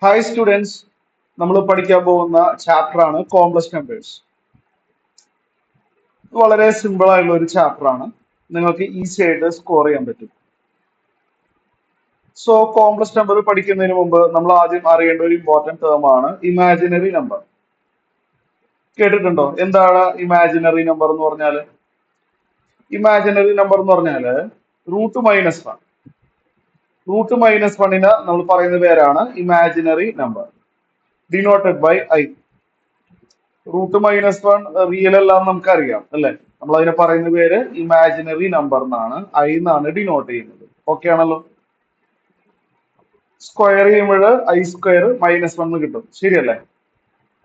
Hi students, നമ്മൾ പഠിക്കാൻ പോകുന്ന ചാപ്റ്റർ ആണ് കോംപ്ലക്സ് നമ്പേഴ്സ്. വളരെ സിമ്പിൾ ആയിട്ടുള്ള ഒരു ചാപ്റ്റർ ആണ്. നിങ്ങൾക്ക് ഈസി ആയിട്ട് സ്കോർ ചെയ്യാൻ പറ്റും. സോ കോംപ്ലക്സ് നമ്പർ പഠിക്കുന്നതിന് മുമ്പ് നമ്മൾ ആദ്യം അറിയേണ്ട ഒരു ഇമ്പോർട്ടന്റ് ടേം ആണ് ഇമാജിനറി നമ്പർ. കേട്ടിട്ടുണ്ടോ? എന്താണ് ഇമാജിനറി നമ്പർ എന്ന് പറഞ്ഞാൽ? ഇമാജിനറി നമ്പർ എന്ന് പറഞ്ഞാല് √-1. √-1നെ നമ്മൾ പറയുന്ന പേരാണ് imaginary number, denoted by I. √-1 real അല്ല എന്ന് നമുക്കറിയാം അല്ലെ. നമ്മൾ അതിനെ പറയുന്ന പേര് ഇമാജിനറി നമ്പർ എന്നാണ്, ഐ എന്നാണ് ഡിനോട്ട് ചെയ്യുന്നത്. ഓക്കെ ആണല്ലോ? സ്ക്വയർ ചെയ്യുമ്പോൾ I²-1 കിട്ടും, ശരിയല്ലേ?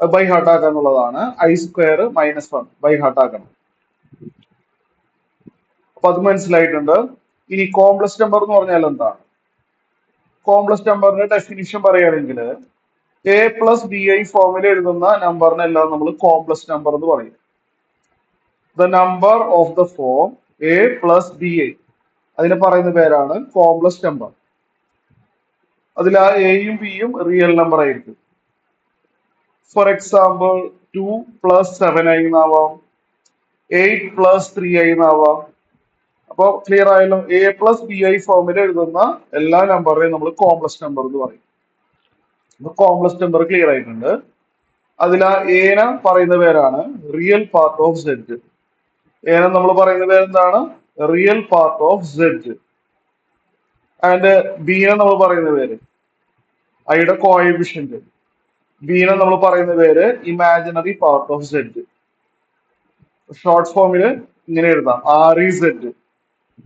ബൈ ഹാർട്ട് ആക്കാന്നുള്ളതാണ്. I²-1 ബൈ ഹാർട്ട് ആക്കണം. അപ്പൊ അത് മനസ്സിലായിട്ടുണ്ട്. ഇനി കോംപ്ലക്സ് നമ്പർ എന്ന് പറഞ്ഞാൽ എന്താണ്? കോംപ്ലക്സ് നമ്പറിന്റെ ഡെഫിനിഷൻ പറയുകയാണെങ്കിൽ A+BI ഫോമിൽ എഴുതുന്ന നമ്പറിനെല്ലാം നമ്മൾ കോംപ്ലക്സ് നമ്പർ എന്ന് പറയും. The number of the form A+BI, അതിനെ പറയുന്ന പേരാണ് കോംപ്ലക്സ് നമ്പർ. അതിൽ ആ എയും ബിയും റിയൽ നമ്പർ ആയിരിക്കും. For example 2+7i എന്നാവാം, 8+3i എന്നാവാം. അപ്പൊ ക്ലിയർ ആയല്ലോ? A+BI ഫോമിൽ എഴുതുന്ന എല്ലാ നമ്പറിനെയും നമ്മൾ കോംപ്ലക്സ് നമ്പർ എന്ന് പറയും. കോംപ്ലക്സ് നമ്പർ ക്ലിയർ ആയിട്ടുണ്ട്. അതിൽ ആ ഏന പറയുന്ന പേരാണ് റിയൽ പാർട്ട് ഓഫ് സെറ്റ്. ഏന നമ്മൾ പറയുന്ന പേരെന്താണ്? Real part of set. And ബീനെ നമ്മൾ പറയുന്ന പേര് ഐയുടെ കോഎഫിഷ്യന്റ്. ബീനെ നമ്മൾ പറയുന്ന പേര് imaginary part of set. Short ഫോമില് ഇങ്ങനെ എഴുതാം, REZ,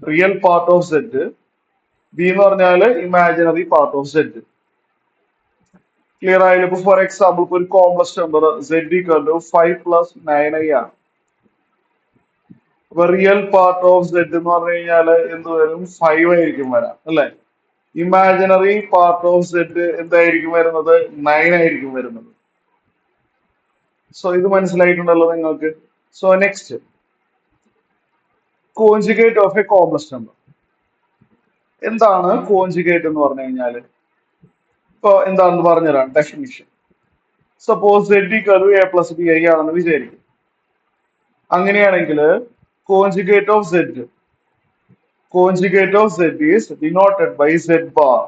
real part of set. B എന്ന് പറഞ്ഞാല് imaginary part of set. Clear ആയാലും? ഇപ്പൊ ഫോർ എക്സാമ്പിൾ ഒരു കോംപ്ലക്സ് നമ്പർ Z=5+9i ആണ്. അപ്പൊ റിയൽ പാർട്ട് ഓഫ് സെറ്റ് എന്ന് പറഞ്ഞു കഴിഞ്ഞാല് എന്ത് വരും? 5 ആയിരിക്കും വരാം അല്ലെ. ഇമാജിനറി പാർട്ട് ഓഫ് സെറ്റ് എന്തായിരിക്കും വരുന്നത്? 9 ആയിരിക്കും വരുന്നത്. സോ ഇത് മനസ്സിലായിട്ടുണ്ടല്ലോ നിങ്ങൾക്ക്? So next, conjugate of a complex number. എന്താണ് കോഞ്ചുഗേറ്റ് എന്ന് പറഞ്ഞു കഴിഞ്ഞാല്? ഇപ്പൊ എന്താണെന്ന് പറഞ്ഞുതരാം ഡെഫിനിഷൻ. സപ്പോസ് Z=A+BI ആണെന്ന് വിചാരിക്കും. അങ്ങനെയാണെങ്കിൽ conjugate of Z is denoted by Z bar.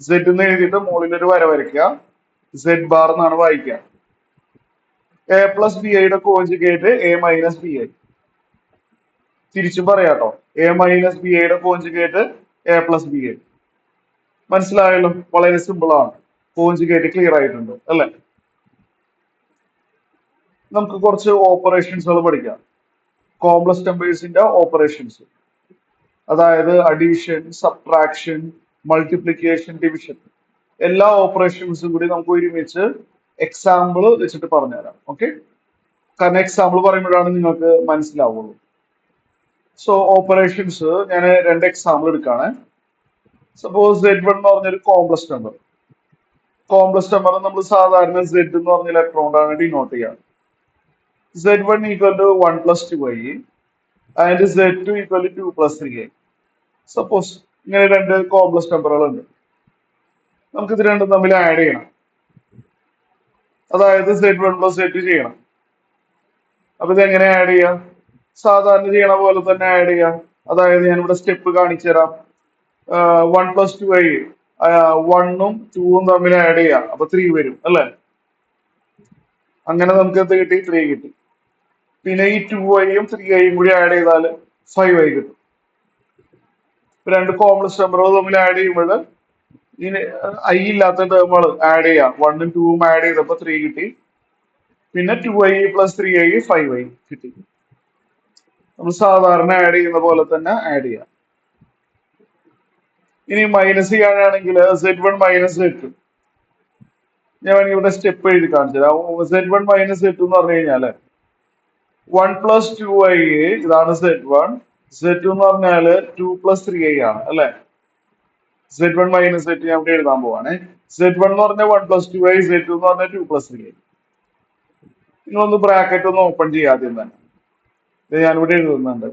Z എന്ന് എഴുതിയിട്ട് മുകളിൽ ഒരു വര വരയ്ക്കുക, Z bar എന്നാണ് വായിക്കുക. A+BIയുടെ കോഞ്ചുഗേറ്റ് A-BI. തിരിച്ചും പറയാട്ടോ, A-BIയുടെ കോഞ്ചുഗേറ്റ് A+BI. മനസ്സിലായല്ലോ? വളരെ സിമ്പിൾ ആണ്. കോഞ്ചുഗേറ്റ് ക്ലിയർ ആയിട്ടുണ്ട് അല്ലെ? നമുക്ക് കുറച്ച് ഓപ്പറേഷൻസുകൾ പഠിക്കാം. കോംപ്ലക്സ് നമ്പേഴ്സിന്റെ ഓപ്പറേഷൻസ്, അതായത് അഡീഷൻ, സബ്ട്രാക്ഷൻ, മൾട്ടിപ്ലിക്കേഷൻ, ഡിവിഷൻ, എല്ലാ ഓപ്പറേഷൻസും കൂടി നമുക്ക് ഒരുമിച്ച് എക്സാമ്പിൾ വെച്ചിട്ട് പറഞ്ഞുതരാം. ഓക്കെ? കാരണം എക്സാമ്പിൾ പറയുമ്പോഴാണ് നിങ്ങൾക്ക് മനസ്സിലാവുള്ളൂ. സോ ഓപ്പറേഷൻസ് ഞാൻ 2 എക്സാമ്പിൾ എടുക്കാണ്. സപ്പോസ് Z1 എന്ന് പറഞ്ഞൊരു കോംപ്ലക്സ് നമ്പർ. കോംപ്ലക്സ് നമ്പർ നമ്മൾ സാധാരണ Z എന്ന് പറഞ്ഞ ലെറ്റർ കൊണ്ടാണ് ഡിനോട്ട് ചെയ്യുക. Z1=1+2i and Z2=2+3i. സപ്പോസ് ഇങ്ങനെ 2 കോംപ്ലക്സ് നമ്പറുകൾ ഉണ്ട്. നമുക്ക് ഇത് രണ്ടും തമ്മിൽ ആഡ് ചെയ്യണം. അതായത് Z1+Z2 ചെയ്യണം. അപ്പൊ ഇത് എങ്ങനെ ആഡ് ചെയ്യാം? സാധാരണ ചെയ്യണ പോലെ തന്നെ ആഡ് ചെയ്യാം. അതായത് ഞാനിവിടെ സ്റ്റെപ്പ് കാണിച്ചു തരാം. 1+2i, 1ഉം 2ഉം തമ്മിൽ ആഡ് ചെയ്യാം. അപ്പൊ 3 വരും അല്ലെ. അങ്ങനെ നമുക്ക് എന്ത് കിട്ടി? 3 കിട്ടി. പിന്നെ ഈ 2iയും 3iയും കൂടി ആഡ് ചെയ്താൽ 5i കിട്ടും. 2 കോംപ്ലക്സ് നമ്പറുകൾ തമ്മിൽ ആഡ് ചെയ്യുമ്പോൾ ഇനി ഐ ഇല്ലാത്ത ടേമുകൾ ആഡ് ചെയ്യാം. 1ഉം 2ഉം ആഡ് ചെയ്തപ്പോ 3 കിട്ടി. പിന്നെ 2i+3i 5i കിട്ടി. നമ്മൾ സാധാരണ ആഡ് ചെയ്യുന്ന പോലെ തന്നെ ആഡ് ചെയ്യാം. ഇനി മൈനസ് ചെയ്യാനാണെങ്കിൽ Z1-Z2. ഞാൻ ഇവിടെ സ്റ്റെപ്പ് എഴുതി കാണിച്ചു തരാം. Z1-Z2 എന്ന് പറഞ്ഞു കഴിഞ്ഞാല് 1+2i, ഇതാണ് Z1. Z2 എന്ന് പറഞ്ഞാല് 2+3i ആണ് അല്ലെ. Z1-Z2 ഞാൻ ഇവിടെ എഴുതാൻ പോവാണ്. Z1 എന്ന് പറഞ്ഞാൽ 1+2i, Z2 എന്ന് പറഞ്ഞാൽ 2+3i. നിങ്ങളൊന്ന് ബ്രാക്കറ്റ് ഒന്ന് ഓപ്പൺ ചെയ്യാദ്യം തന്നെ. ഞാനിവിടെ എഴുതുന്നുണ്ട്.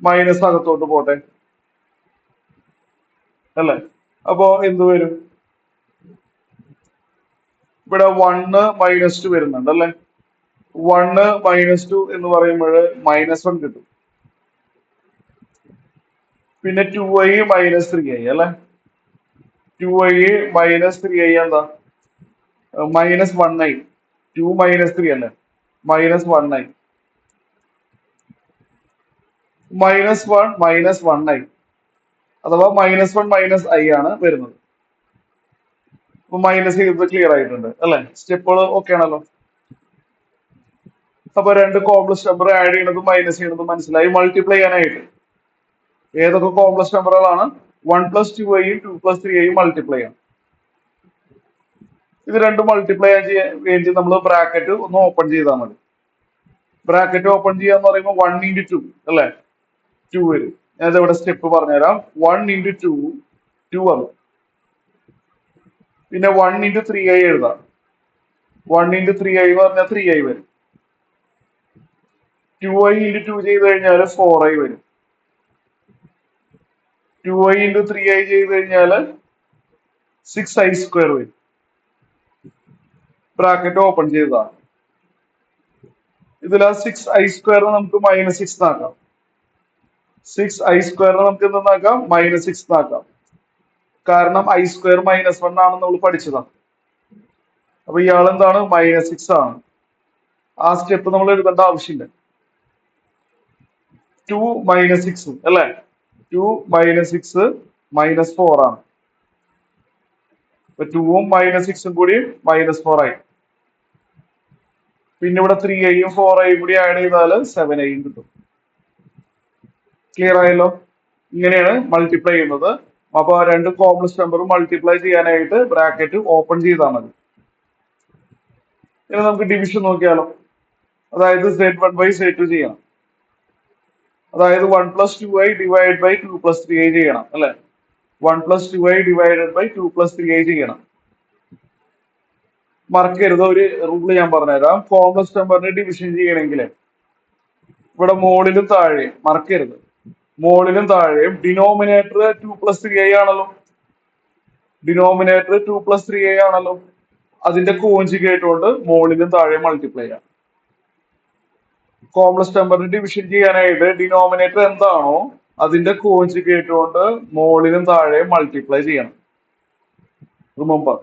മൈനസ് അകത്തോട്ട് പോട്ടെ അല്ലെ. അപ്പോ എന്ത് വരും? ഇവിടെ 1 - 2 വരുന്നുണ്ട് അല്ലെ. 1 - 2 എന്ന് പറയുമ്പോൾ -1 കിട്ടും. പിന്നെ 2i - 3i അല്ലെ. 2i - 3i എന്താ, -1i. 2 - 3 അല്ലേ, -1i. -1 -1i അഥവാ -1 - i ആണ് വരുന്നത്. അപ്പൊ മൈനസ് ചെയ്തത് ക്ലിയർ ആയിട്ടുണ്ട് അല്ലെ. സ്റ്റെപ്പുകൾ ഓക്കെ ആണല്ലോ. അപ്പൊ രണ്ട് കോംപ്ലക്സ് നമ്പർ ആഡ് ചെയ്യണതും മൈനസ് ചെയ്യണതും മനസ്സിലായി. മൾട്ടിപ്ലൈ ചെയ്യാനായിട്ട് ഏതൊക്കെ കോംപ്ലക്സ് നമ്പറുകളാണ്? 1 + 2i 2 + 3i മൾട്ടിപ്ലൈ ആണ്. ഇത് രണ്ടും മൾട്ടിപ്ലൈ ചെയ്യാൻ വേണ്ടി നമ്മൾ ബ്രാക്കറ്റ് ഒന്ന് ഓപ്പൺ ചെയ്താൽ മതി. ബ്രാക്കറ്റ് ഓപ്പൺ ചെയ്യാന്ന് പറയുമ്പോൾ 1 × 2 അല്ലെ, 2 വരും. ഞാൻ ഇവിടെ സ്റ്റെപ്പ് പറഞ്ഞുതരാം. 1 × 2 2 വന്നു. പിന്നെ 1 × 3i എഴുതാം. 1 × 3i എന്ന് പറഞ്ഞാൽ 3i വരും. 2i × 2 ചെയ്ത് കഴിഞ്ഞാൽ 4i വരും. 2i × 3i ചെയ്ത് കഴിഞ്ഞാൽ 6i² വരും. ബ്രാക്കറ്റ് ഓപ്പൺ ചെയ്തതാണ്. ഇതിൽ ആ 6i² നമുക്ക് -6 ആക്കാം. 6i² നമുക്ക് എന്താക്കാം? -6 ആക്കാം. കാരണം i² -1 ആണെന്ന് നമ്മൾ പഠിച്ചതാണ്. അപ്പൊ ഇയാൾ എന്താണ്? -6 ആണ്. ആ സ്റ്റെപ്പ് നമ്മൾ എഴുതേണ്ട ആവശ്യമില്ല. 2 - 6 അല്ലെ. 2 - 6 -4 ആണ്. അപ്പൊ 2ഉം -6ഉം കൂടി -4 ആയി. പിന്നെ ഇവിടെ 3iയും 4iയും കൂടി ആഡ് ചെയ്താൽ 7iയും കിട്ടും. ക്ലിയർ ആയല്ലോ. ഇങ്ങനെയാണ് മൾട്ടിപ്ലൈ ചെയ്യുന്നത്. അപ്പൊ രണ്ട് കോംപ്ലക്സ് നമ്പർ മൾട്ടിപ്ലൈ ചെയ്യാനായിട്ട് ബ്രാക്കറ്റ് ഓപ്പൺ ചെയ്താൽ മതി. ഇനി നമുക്ക് ഡിവിഷൻ നോക്കിയാലോ. അതായത് Z1/Z2 ചെയ്യണം. അതായത് 1 + 2i ഡിവൈഡ് ബൈ 2 + 3i ചെയ്യണം അല്ലെ. 1 + 2i ഡിവൈഡഡ് ബൈ 2 + 3i ചെയ്യണം. മറക്കരുത്, ഒരു റൂള് ഞാൻ പറഞ്ഞുതരാം. കോംപ്ലക്സ് നമ്പറിന്റെ ഡിവിഷൻ ചെയ്യണമെങ്കിൽ ഇവിടെ മുകളിലും താഴെയും, മറക്കരുത്, മുകളിലും താഴെയും ഡിനോമിനേറ്റർ 2 + 3i ആണല്ലോ. ഡിനോമിനേറ്റർ 2 + 3i ആണല്ലോ. അതിന്റെ കോഞ്ചുഗേറ്റ് കൊണ്ട് മുകളിലും താഴെയും മൾട്ടിപ്ലൈ ചെയ്യാം. കോംപ്ലക്സ് നമ്പറിന്റെ ഡിവിഷൻ ചെയ്യാനായിട്ട് ഡിനോമിനേറ്റർ എന്താണോ അതിന്റെ കോഞ്ചുഗേറ്റ് കൊണ്ട് മുകളിലും താഴെയും മൾട്ടിപ്ലൈ ചെയ്യണം. റിമെമ്പർ.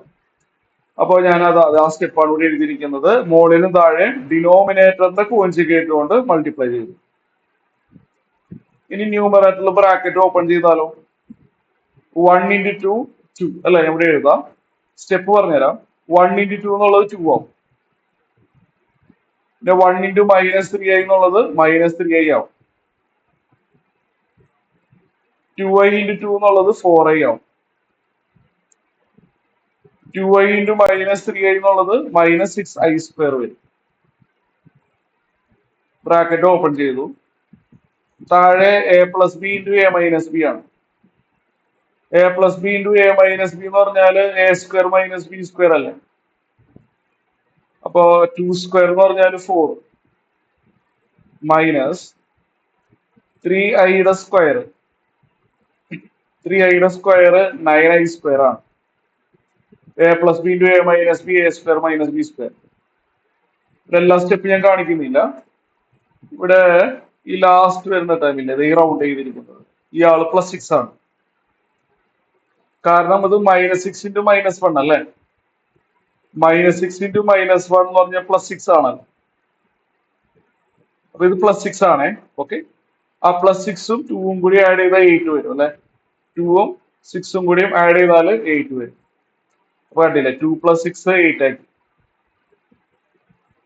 അപ്പോൾ ഞാൻ ആ സ്റ്റെപ്പാണ് ഇവിടെ എഴുതിയിരിക്കുന്നത്. മുകളിലും താഴെ ഡിനോമിനേറ്ററിന്റെ കോഞ്ചുഗേറ്റ് കൊണ്ട് മൾട്ടിപ്ലൈ ചെയ്തു. ഇനി ന്യൂമറേറ്ററിൽ ബ്രാക്കറ്റ് ഓപ്പൺ ചെയ്താലോ. 1 × 2 2 അല്ലെ. ഇവിടെ എഴുതാം. സ്റ്റെപ്പ് പറഞ്ഞുതരാം. 1 × 2 എന്നുള്ളത് 2 ആവും. പിന്നെ 1 × -3i എന്നുള്ളത് -3i ആവും. 2i × 2 എന്നുള്ളത് 4i ആവും. 2i × -3i എന്നുള്ളത് -6i² വരും. ബ്രാക്കറ്റ് ഓപ്പൺ ചെയ്തു. താഴെ a + b × a - b ആണ്. a + b × a - b എന്ന് പറഞ്ഞാൽ a² - b² അല്ലേ. അപ്പോ 2² എന്ന് പറഞ്ഞാൽ 4 മൈനസ് 3iയുടെ സ്ക്വയർ. 3iയുടെ സ്ക്വയർ 9i² ആണ്. a + b × a - b a² - b². ഇതെല്ലാ സ്റ്റെപ്പ് ഞാൻ കാണിക്കുന്നില്ല. ഇവിടെ ഈ ലാസ്റ്റ് വരുന്ന ടൈമില്ലേ, ഈ റൗണ്ട് ചെയ്തിരിക്കുന്നത്, ഇയാൾ +6 ആണ്. കാരണം അത് -6 × -1 അല്ലേ. -6 × -1 എന്ന് പറഞ്ഞാൽ +6 ആണല്ലോ. അപ്പൊ ഇത് +6 ആണേ. ഓക്കെ. ആ +6ഉം 2ഉം കൂടി ആഡ് ചെയ്താൽ 8 വരും അല്ലെ. 2ഉം 6ഉം കൂടി ആഡ് ചെയ്താൽ 8 വരും. അപ്പൊ കണ്ടില്ലേ, 2 + 6 8 ആയി.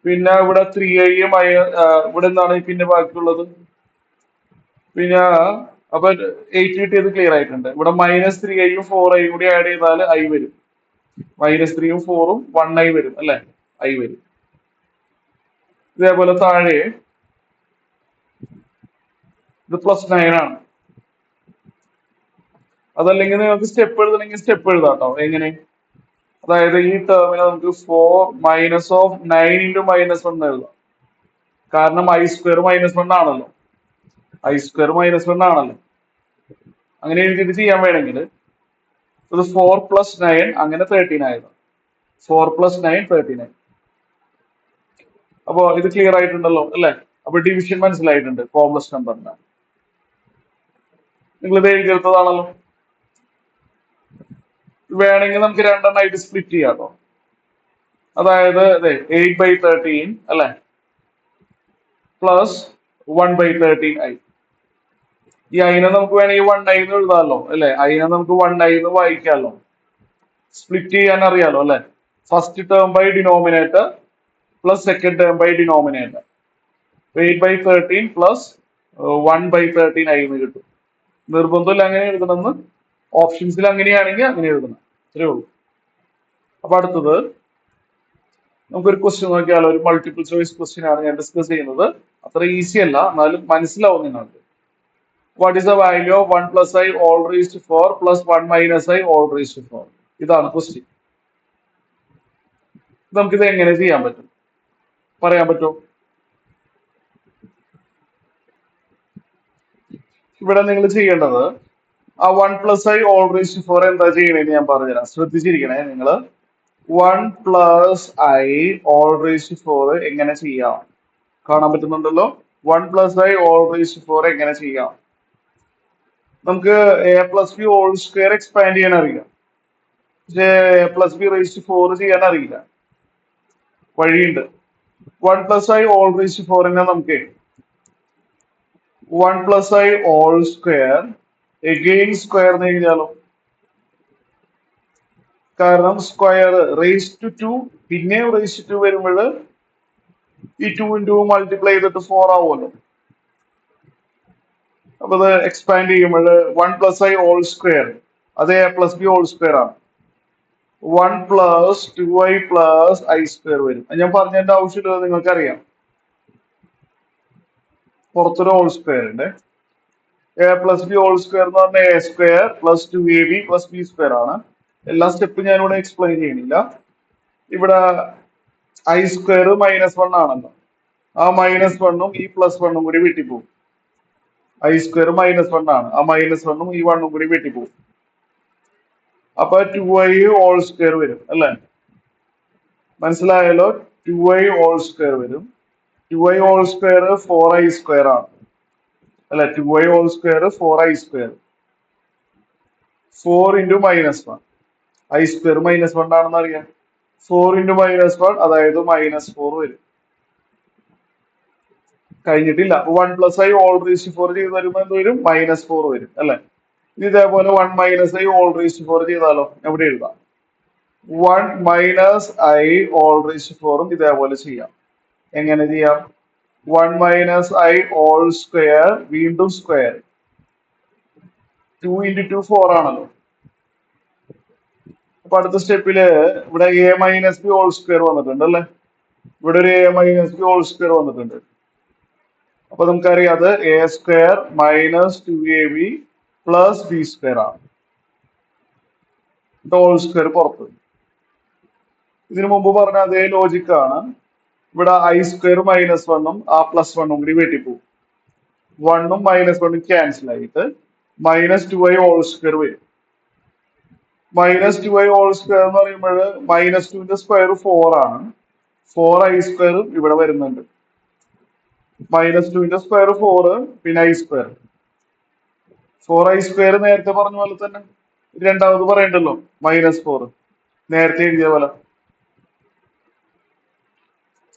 പിന്നെ ഇവിടെ 3iയും ഇവിടെ എന്താണ് പിന്നെ ബാക്കിയുള്ളത്. പിന്നെ അപ്പൊ 8 കിട്ടിയത് ക്ലിയർ ആയിട്ടുണ്ട്. ഇവിടെ -3iയും 4iയും കൂടി ആഡ് ചെയ്താൽ i വരും. -3ഉം 4ഉം 1i വരും അല്ലെ. i വരും. ഇതേപോലെ താഴെ ഇത് +9 ആണ്. അതല്ലെങ്കിൽ നിങ്ങൾക്ക് സ്റ്റെപ്പ് എഴുതണമെങ്കിൽ സ്റ്റെപ്പ് എഴുതാം കേട്ടോ. എങ്ങനെ? അതായത് ഈ ടേമിനെ നമുക്ക് 4 - -9 × -1 എഴുതാം. കാരണം i² -1 ആണല്ലോ. i² -1 ആണല്ലോ. അങ്ങനെ എഴുതിയിട്ട് ചെയ്യാൻ വേണമെങ്കിൽ ഇത് 4 + 9 അങ്ങനെ 13 ആയതാണ്. 4 + 9 39. അപ്പോ ഇത് ക്ലിയർ ആയിട്ടുണ്ടല്ലോ അല്ലെ? അപ്പൊ ഡിവിഷൻ മനസ്സിലായിട്ടുണ്ട് കോംപ്ലക്സ് നമ്പറിന്. നിങ്ങൾ ഇത് എഴുതിയെടുത്തതാണല്ലോ. വേണമെങ്കിൽ നമുക്ക് രണ്ടെണ്ണമായിട്ട് സ്പ്ലിറ്റ് ചെയ്യാം കേട്ടോ. അതായത് 8/13 അല്ലെ പ്ലസ് 1/13 i. ഈ അതിനെ നമുക്ക് വേണമെങ്കിൽ 1i എന്ന് എഴുതാമല്ലോ അല്ലെ? അതിനെ നമുക്ക് 1i എന്ന് വായിക്കാമല്ലോ. സ്പ്ലിറ്റ് ചെയ്യാൻ അറിയാലോ അല്ലെ? First term by denominator plus second term by denominator. 8/13 plus 1/13i എന്ന് കിട്ടും. നിർബന്ധമില്ല അങ്ങനെ എഴുതണമെന്ന്. ഓപ്ഷൻസിൽ അങ്ങനെയാണെങ്കിൽ അങ്ങനെ എഴുതണം. ഇത്രയേ ഉള്ളൂ. അപ്പൊ അടുത്തത് നമുക്കൊരു ക്വസ്റ്റ്യൻ നോക്കിയാലോ. ഒരു മൾട്ടിപ്പിൾ ചോയ്സ് ക്വസ്റ്റ്യൻ ആണ് ഞാൻ ഡിസ്കസ് ചെയ്യുന്നത്. അത്ര ഈസി അല്ല, എന്നാലും മനസ്സിലാവും നിങ്ങൾക്ക്. What is the value of 1 + i all raised to 4 plus 1 - i all raised to 4? ഇതാണ് ക്വസ്റ്റ്യൻ. നമുക്കിത് എങ്ങനെ ചെയ്യാൻ പറ്റും? പറയാൻ പറ്റുമോ? ഇവിടെ നിങ്ങൾ ചെയ്യേണ്ടത് ആ 1 + i all raised to 4 എന്താ ചെയ്യണേന്ന് ഞാൻ പറഞ്ഞുതരാം. ശ്രദ്ധിച്ചിരിക്കണേ നിങ്ങൾ. 1 + i all raised to 4 എങ്ങനെ ചെയ്യാം? കാണാൻ പറ്റുന്നുണ്ടല്ലോ. 1 + i all raised to 4 എങ്ങനെ ചെയ്യാം? നമുക്ക് a + b whole square expand ചെയ്യാൻ അറിയാം. പക്ഷേ a + b raised to 4 ചെയ്യാൻ അറിയില്ല. വഴിയുണ്ട്. 1 + i all raised to 4 നമുക്ക് 1 + i whole square again square എന്ന് എഴുതിയാലോ. കാരണം സ്ക്വയർ റേസ് ടു 2 പിന്നെ റേസ് ടു 2 വരുമ്പോൾ ഈ 2 × 2 മൾട്ടിപ്ലൈ ചെയ്തിട്ട് 4 ആവുമല്ലോ. അപ്പൊ അത് എക്സ്പാൻഡ് ചെയ്യുമ്പോൾ 1 + i ഹോൾ സ്ക്വയർ അത് a + b ഹോൾ സ്ക്വയർ ആണ്. 1 + 2i + i² വരും. ഞാൻ പറഞ്ഞതിന്റെ ആവശ്യമില്ല, നിങ്ങൾക്കറിയാം. പുറത്തൊരു ഹോൾ സ്ക്വയർ ഉണ്ട്. a + b ഹോൾ സ്ക്വയർ എന്ന് പറഞ്ഞാൽ a² + 2ab + b² ആണ്. എല്ലാ സ്റ്റെപ്പും ഞാനിവിടെ എക്സ്പ്ലെയിൻ ചെയ്യണില്ല. ഇവിടെ i² -1 ആണല്ലോ. ആ -1ഉം ഈ +1ഉം കൂടി വെട്ടിപ്പോകും. i² -1 ആണ്. ആ -1ഉം ഈ 1ഉം കൂടി വെട്ടിപ്പോകും. അപ്പൊ 2i ഹോൾ സ്ക്വയർ വരും അല്ലെ? മനസ്സിലായല്ലോ. 2i ഹോൾ സ്ക്വയർ വരും. 2i ഹോൾ സ്ക്വയർ 4i² ആണ് അല്ലെ? 2i whole square 4i². 4 × -1 i² -1 ആണെന്ന് അറിയാം. 4 × -1 അതായത് -4 വരും. കഴിഞ്ഞിട്ടില്ല. 1 + i all raised to 4 ചെയ്ത് വരുമ്പോൾ എന്ത് വരും? -4 വരും അല്ലെ? ഇതേപോലെ 1 - i all raised to 4 ചെയ്താലോ? എവിടെ എഴുതാം? 1 - i all raised to 4 ഇതേപോലെ ചെയ്യാം. എങ്ങനെ ചെയ്യാം? 1 - i all സ്ക്വയർ വീണ്ടും സ്ക്വയർ. 2 × 2 4 ആണല്ലോ. അപ്പൊ അടുത്ത സ്റ്റെപ്പില് ഇവിടെ a - b ഹോൾ സ്ക്വയർ വന്നിട്ടുണ്ട് അല്ലെ? ഇവിടെ ഒരു a - b ഹോൾ സ്ക്വയർ വന്നിട്ടുണ്ട്. അപ്പൊ നമുക്കറിയാം അത് a² - 2ab + b² ആണ്. ഹോൾ സ്ക്വയർ പുറത്ത്. ഇതിനു മുമ്പ് പറഞ്ഞ അതേ ലോജിക് ആണ്. ഇവിടെ i² -1ഉം ആ +1ഉം കൂടി വെട്ടിപ്പോകും. 1ഉം -1ഉം ക്യാൻസൽ ആയിട്ട് -2i ഹോൾ സ്ക്വയർ വരും. -2i ഹോൾ സ്ക്വയർ എന്ന് പറയുമ്പോൾ -2ന്റെ സ്ക്വയർ 4 ആണ്. 4i² ഇവിടെ വരുന്നുണ്ട്. -2ന്റെ സ്ക്വയർ 4 പിന്നെ i². 4i² നേരത്തെ പറഞ്ഞ പോലെ തന്നെ രണ്ടാമത് പറയണ്ടല്ലോ. -4 നേരത്തെ എഴുതിയ പോലെ.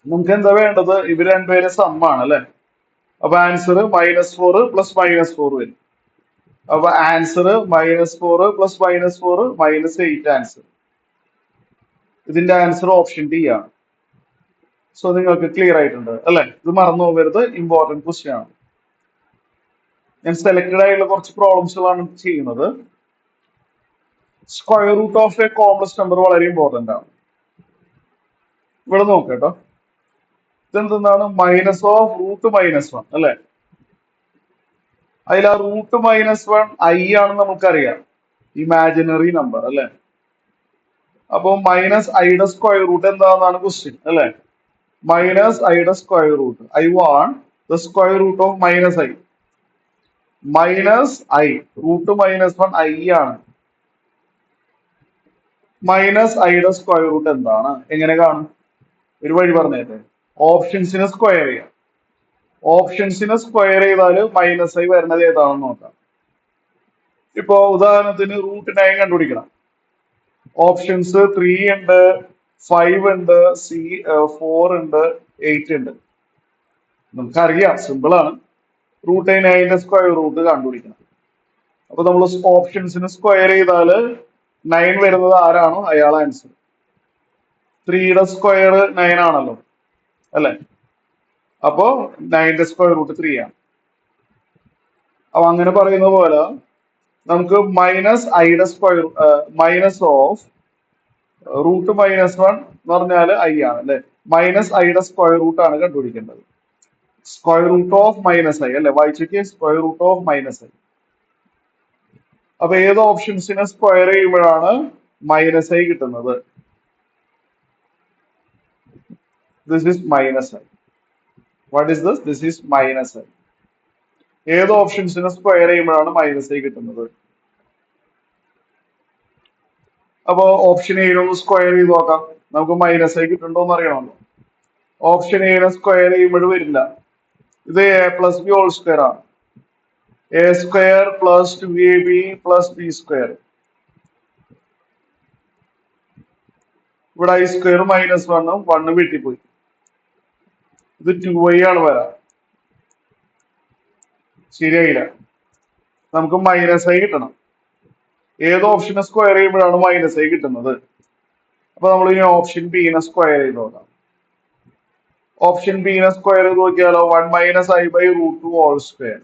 നമുക്ക് എന്താ വേണ്ടത്? ഇവർ രണ്ടുപേരെ സമ്മാണ് അല്ലെ? അപ്പൊ ആൻസർ -4 + -4 വരും. അപ്പൊ ആൻസർ -4 + -4 -8 ആൻസർ. ഇതിന്റെ ആൻസർ ഓപ്ഷൻ ഡി ആണ്. സോ നിങ്ങൾക്ക് ക്ലിയർ ആയിട്ടുണ്ട് അല്ലെ? ഇത് മറന്നു പോകരുത്, ഇമ്പോർട്ടന്റ് ക്വസ്റ്റ്യൻ ആണ്. ഞാൻ സെലക്ടഡ് ആയിട്ടുള്ള കുറച്ച് പ്രോബ്ലംസുകളാണ് ചെയ്യുന്നത്. Square root of a complex number വളരെ ഇമ്പോർട്ടന്റ് ആണ്. ഇവിടെ നോക്കട്ടോ. ഇതെന്താണ്? -√-1 അല്ലെ? അതിൽ ആ √-1 i ആണെന്ന് നമുക്കറിയാം. ഇമാജിനറി നമ്പർ അല്ലെ? അപ്പൊ -iയുടെ സ്ക്വയർ റൂട്ട് എന്താണെന്നാണ് ക്വസ്റ്റ്യൻ അല്ലെ? -iയുടെ square root. I want the square root of -i. -i √-1 i ആണ്. മൈനസ് ഐയുടെ സ്ക്വയർ റൂട്ട് എന്താണ്, എങ്ങനെ കാണും? ഒരു വഴി പറഞ്ഞേട്ടെ. ഓപ്ഷൻസിനെ സ്ക്വയർ ചെയ്യാം. ഓപ്ഷൻസിനെ സ്ക്വയർ ചെയ്താൽ മൈനസ് ഐ വരുന്നത് ഏതാണെന്ന് നോക്കാം. ഇപ്പോ ഉദാഹരണത്തിന് റൂട്ട് 9 കണ്ടുപിടിക്കണം. ഓപ്ഷൻസ് 3 ഉണ്ട്, 5 ഉണ്ട്, 4 ഉണ്ട്, 8 ഉണ്ട്. നമുക്കറിയാം, സിമ്പിൾ ആണ്. റൂട്ട് 9ന്റെ സ്ക്വയർ റൂട്ട് കണ്ടുപിടിക്കണം. അപ്പൊ നമ്മൾ ഓപ്ഷൻസിന് സ്ക്വയർ ചെയ്താൽ 9 വരുന്നത് ആരാണോ അയാൾ ആൻസർ. 3യുടെ സ്ക്വയർ 9 ആണല്ലോ, അല്ലെ? അപ്പോ 9ന്റെ സ്ക്വയർ റൂട്ട് 3 ആണ്. അപ്പൊ അങ്ങനെ പറയുന്ന പോലെ നമുക്ക് മൈനസ് ഐയുടെ സ്ക്വയർ, മൈനസ് ഓഫ് റൂട്ട് -1 എന്ന് പറഞ്ഞാൽ ഐ ആണ്, അല്ലെ? മൈനസ് ഐയുടെ സ്ക്വയർ റൂട്ട് ആണ് കണ്ടുപിടിക്കേണ്ടത്. Square root of minus I, അല്ലെ? വായിച്ചേക്ക്, square root of minus I. അപ്പൊ ഏത് ഓപ്ഷൻസിനെ സ്ക്വയർ ചെയ്യുമ്പോഴാണ് മൈനസ് ഐ കിട്ടുന്നത്? This is minus I. What is this? This is minus I. ഏത് ഓപ്ഷൻസിനെ സ്ക്വയർ ചെയ്യുമ്പോഴാണ് മൈനസ് ഐ കിട്ടുന്നത്? അപ്പോ ഓപ്ഷൻ എയിലൊന്ന് സ്ക്വയർ ചെയ്ത് നോക്കാം. നമുക്ക് മൈനസ് ഐ കിട്ടുന്നുണ്ടോ എന്ന് അറിയണമല്ലോ. ഓപ്ഷൻ എയിലെ സ്ക്വയർ ചെയ്യുമ്പോൾ വരില്ല. ഇത് A plus B whole square ആണ്. A square plus 2ab plus B square. ഇവിടെ ഐ സ്ക്വയർ -1 1 വീട്ടിപ്പോയി. ഇത് 2i ആണ് വരാം. ശരിയായില്ല. നമുക്ക് മൈനസ് ഐ കിട്ടണം. ഏത് ഓപ്ഷനെ സ്ക്വയർ ചെയ്യുമ്പോഴാണ് മൈനസ് ഐ കിട്ടുന്നത്? അപ്പൊ നമ്മൾ ഇനി ഓപ്ഷൻ ബിനെ സ്ക്വയർ ചെയ്ത് നോക്കാം. ഓപ്ഷൻ ബിനെ സ്ക്വയർ ചെയ്ത് നോക്കിയാലോ? 1 minus i by root 2 whole square.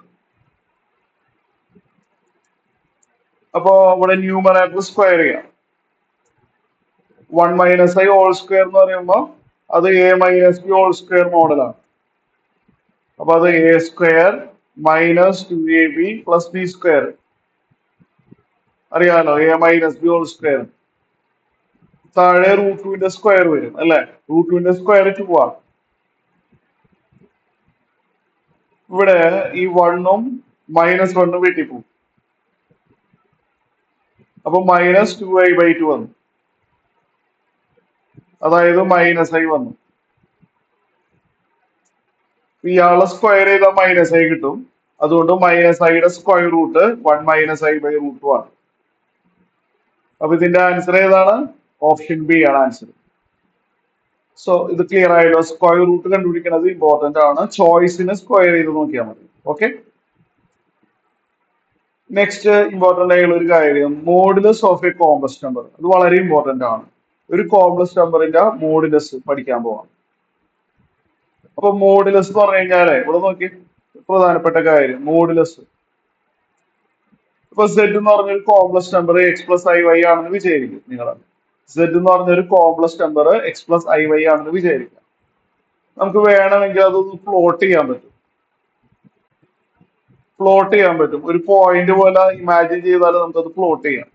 അപ്പോ ഇവിടെ ന്യൂമറേറ്റർ സ്ക്വയർ ചെയ്യാം. 1 മൈനസ് ഐ ഹോൾ സ്ക്വയർ എന്ന് പറയുമ്പോൾ അത് A minus B whole square മോഡലാണ്. അപ്പൊ അത് A square minus 2ab plus B square. അറിയാലോ, A minus B whole square. താഴെ റൂട്ട് 2ന്റെ സ്ക്വയർ വരും, അല്ലെ? റൂട്ട് 2ന്റെ സ്ക്വയർ 2 ആണ്. ഇവിടെ ഈ 1ഉം -1 വീട്ടിൽ പോകും. അപ്പൊ -2i/2 വന്നു. അതായത് മൈനസ് ഐ വന്നു. ഇയാളെ സ്ക്വയർ ചെയ്താൽ മൈനസ് ഐ കിട്ടും. അതുകൊണ്ട് മൈനസ് ഐയുടെ square root 1 minus i by root 2 ആണ്. അപ്പൊ ഇതിന്റെ ആൻസർ ഏതാണ്? ഓപ്ഷൻ ബി ആണ് ആൻസർ. സോ ഇത് ക്ലിയർ ആയല്ലോ. സ്ക്വയർ റൂട്ട് കണ്ടുപിടിക്കുന്നത് ഇമ്പോർട്ടന്റ് ആണ്. ചോയ്സിന് സ്ക്വയർ ചെയ്ത് നോക്കിയാൽ മതി. ഓക്കെ. നെക്സ്റ്റ് ഇമ്പോർട്ടന്റ് ആയിട്ടുള്ള ഒരു കാര്യം, modulus of a complex number. അത് വളരെ ഇമ്പോർട്ടന്റ് ആണ്. ഒരു കോംപ്ലക്സ് നമ്പറിന്റെ മോഡുലസ് പഠിക്കാൻ പോവാം. അപ്പൊ മോഡുലസ് എന്ന് പറഞ്ഞു കഴിഞ്ഞാല് ഇവിടെ നോക്കി, പ്രധാനപ്പെട്ട കാര്യം മോഡുലസ്. ഇപ്പൊ സെഡ് എന്ന് പറഞ്ഞൊരു complex number x plus i y ആണെന്ന് വിചാരിക്കും നിങ്ങൾ. സെഡ് എന്ന് പറഞ്ഞൊരു complex number x plus i y ആണെന്ന് വിചാരിക്കാം. നമുക്ക് വേണമെങ്കിൽ അതൊന്ന് പ്ലോട്ട് ചെയ്യാൻ പറ്റും. പ്ലോട്ട് ചെയ്യാൻ പറ്റും. ഒരു പോയിന്റ് പോലെ ഇമാജിൻ ചെയ്താൽ നമുക്കത് പ്ലോട്ട് ചെയ്യാം.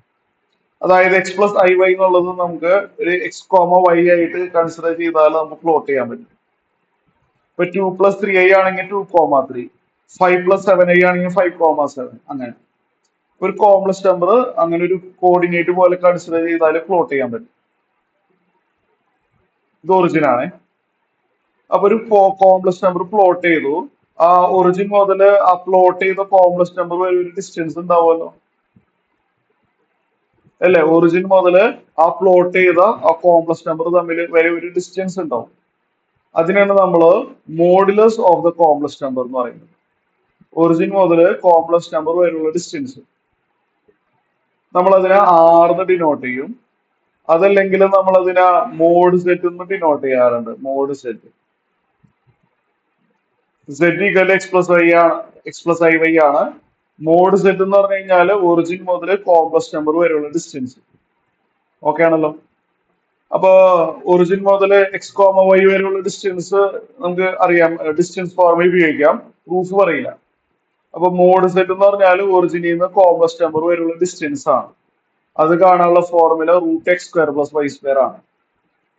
അതായത് എക്സ് പ്ലസ് ഐ വൈ എന്നുള്ളത് നമുക്ക് ഒരു എക്സ് കോമ വൈ ആയിട്ട് കൺസിഡർ ചെയ്താൽ നമുക്ക് പ്ലോട്ട് ചെയ്യാൻ പറ്റും. ഇപ്പൊ 2+3i ആണെങ്കിൽ 2,3, 5+7i ആണെങ്കിൽ 5,7, അങ്ങനെ ഒരു കോംപ്ലക്സ് നമ്പർ അങ്ങനെ ഒരു കോർഡിനേറ്റ് പോലെ കൺസിഡർ ചെയ്താൽ പ്ലോട്ട് ചെയ്യാൻ പറ്റും. ഇത് ഒറിജിൻ ആണ്. അപ്പൊ ഒരു കോംപ്ലക്സ് നമ്പർ പ്ലോട്ട് ചെയ്തു. ആ ഒറിജിൻ മുതൽ ആ പ്ലോട്ട് ചെയ്ത കോംപ്ലക്സ് നമ്പർ വരെ ഒരു ഡിസ്റ്റൻസ് ഉണ്ടാവുമല്ലോ, അല്ലെ? ഒറിജിൻ മുതൽ ആ പ്ലോട്ട് ചെയ്ത ആ കോംപ്ലക്സ് നമ്പർ തമ്മിൽ വരെ ഒരു ഡിസ്റ്റൻസ് ഉണ്ടാവും. അതിനാണ് നമ്മൾ modulus of the complex number എന്ന് പറയുന്നത്. ഒറിജിൻ മുതൽ കോംപ്ലക്സ് നമ്പർ വരെയുള്ള ഡിസ്റ്റൻസ് നമ്മൾ അതിനെ ആർന്ന് ഡിനോട്ട് ചെയ്യും. അതല്ലെങ്കിൽ നമ്മൾ അതിനെ മോഡ് സെറ്റ് എന്ന് ഡിനോട്ട് ചെയ്യാറുണ്ട്. Mod z. Z equal x plus y ആണ്, എക്സ് പ്ലസ് ഐ വൈ ആണ്. മോഡ് സെറ്റ് എന്ന് പറഞ്ഞു കഴിഞ്ഞാൽ ഒറിജിൻ മുതൽ കോംപ്ലക്സ് നമ്പർ വരെയുള്ള ഡിസ്റ്റൻസ്. ഓക്കെ ആണല്ലോ. അപ്പൊ ഒറിജിൻ മുതൽ എക്സ് കോമ വൈ വരെയുള്ള ഡിസ്റ്റൻസ് നമുക്ക് അറിയാം, ഡിസ്റ്റൻസ് ഫോർമേ ഉപയോഗിക്കാം, പ്രൂഫ് പറയില്ല. അപ്പൊ മോഡ് സെറ്റ് എന്ന് പറഞ്ഞാൽ ഒറിജിനിൽ നിന്ന് കോംപ്ലക്സ് നമ്പർ വരെയുള്ള ഡിസ്റ്റൻസ് ആണ്. അത് കാണാനുള്ള ഫോർമുല √x² + y² ആണ്.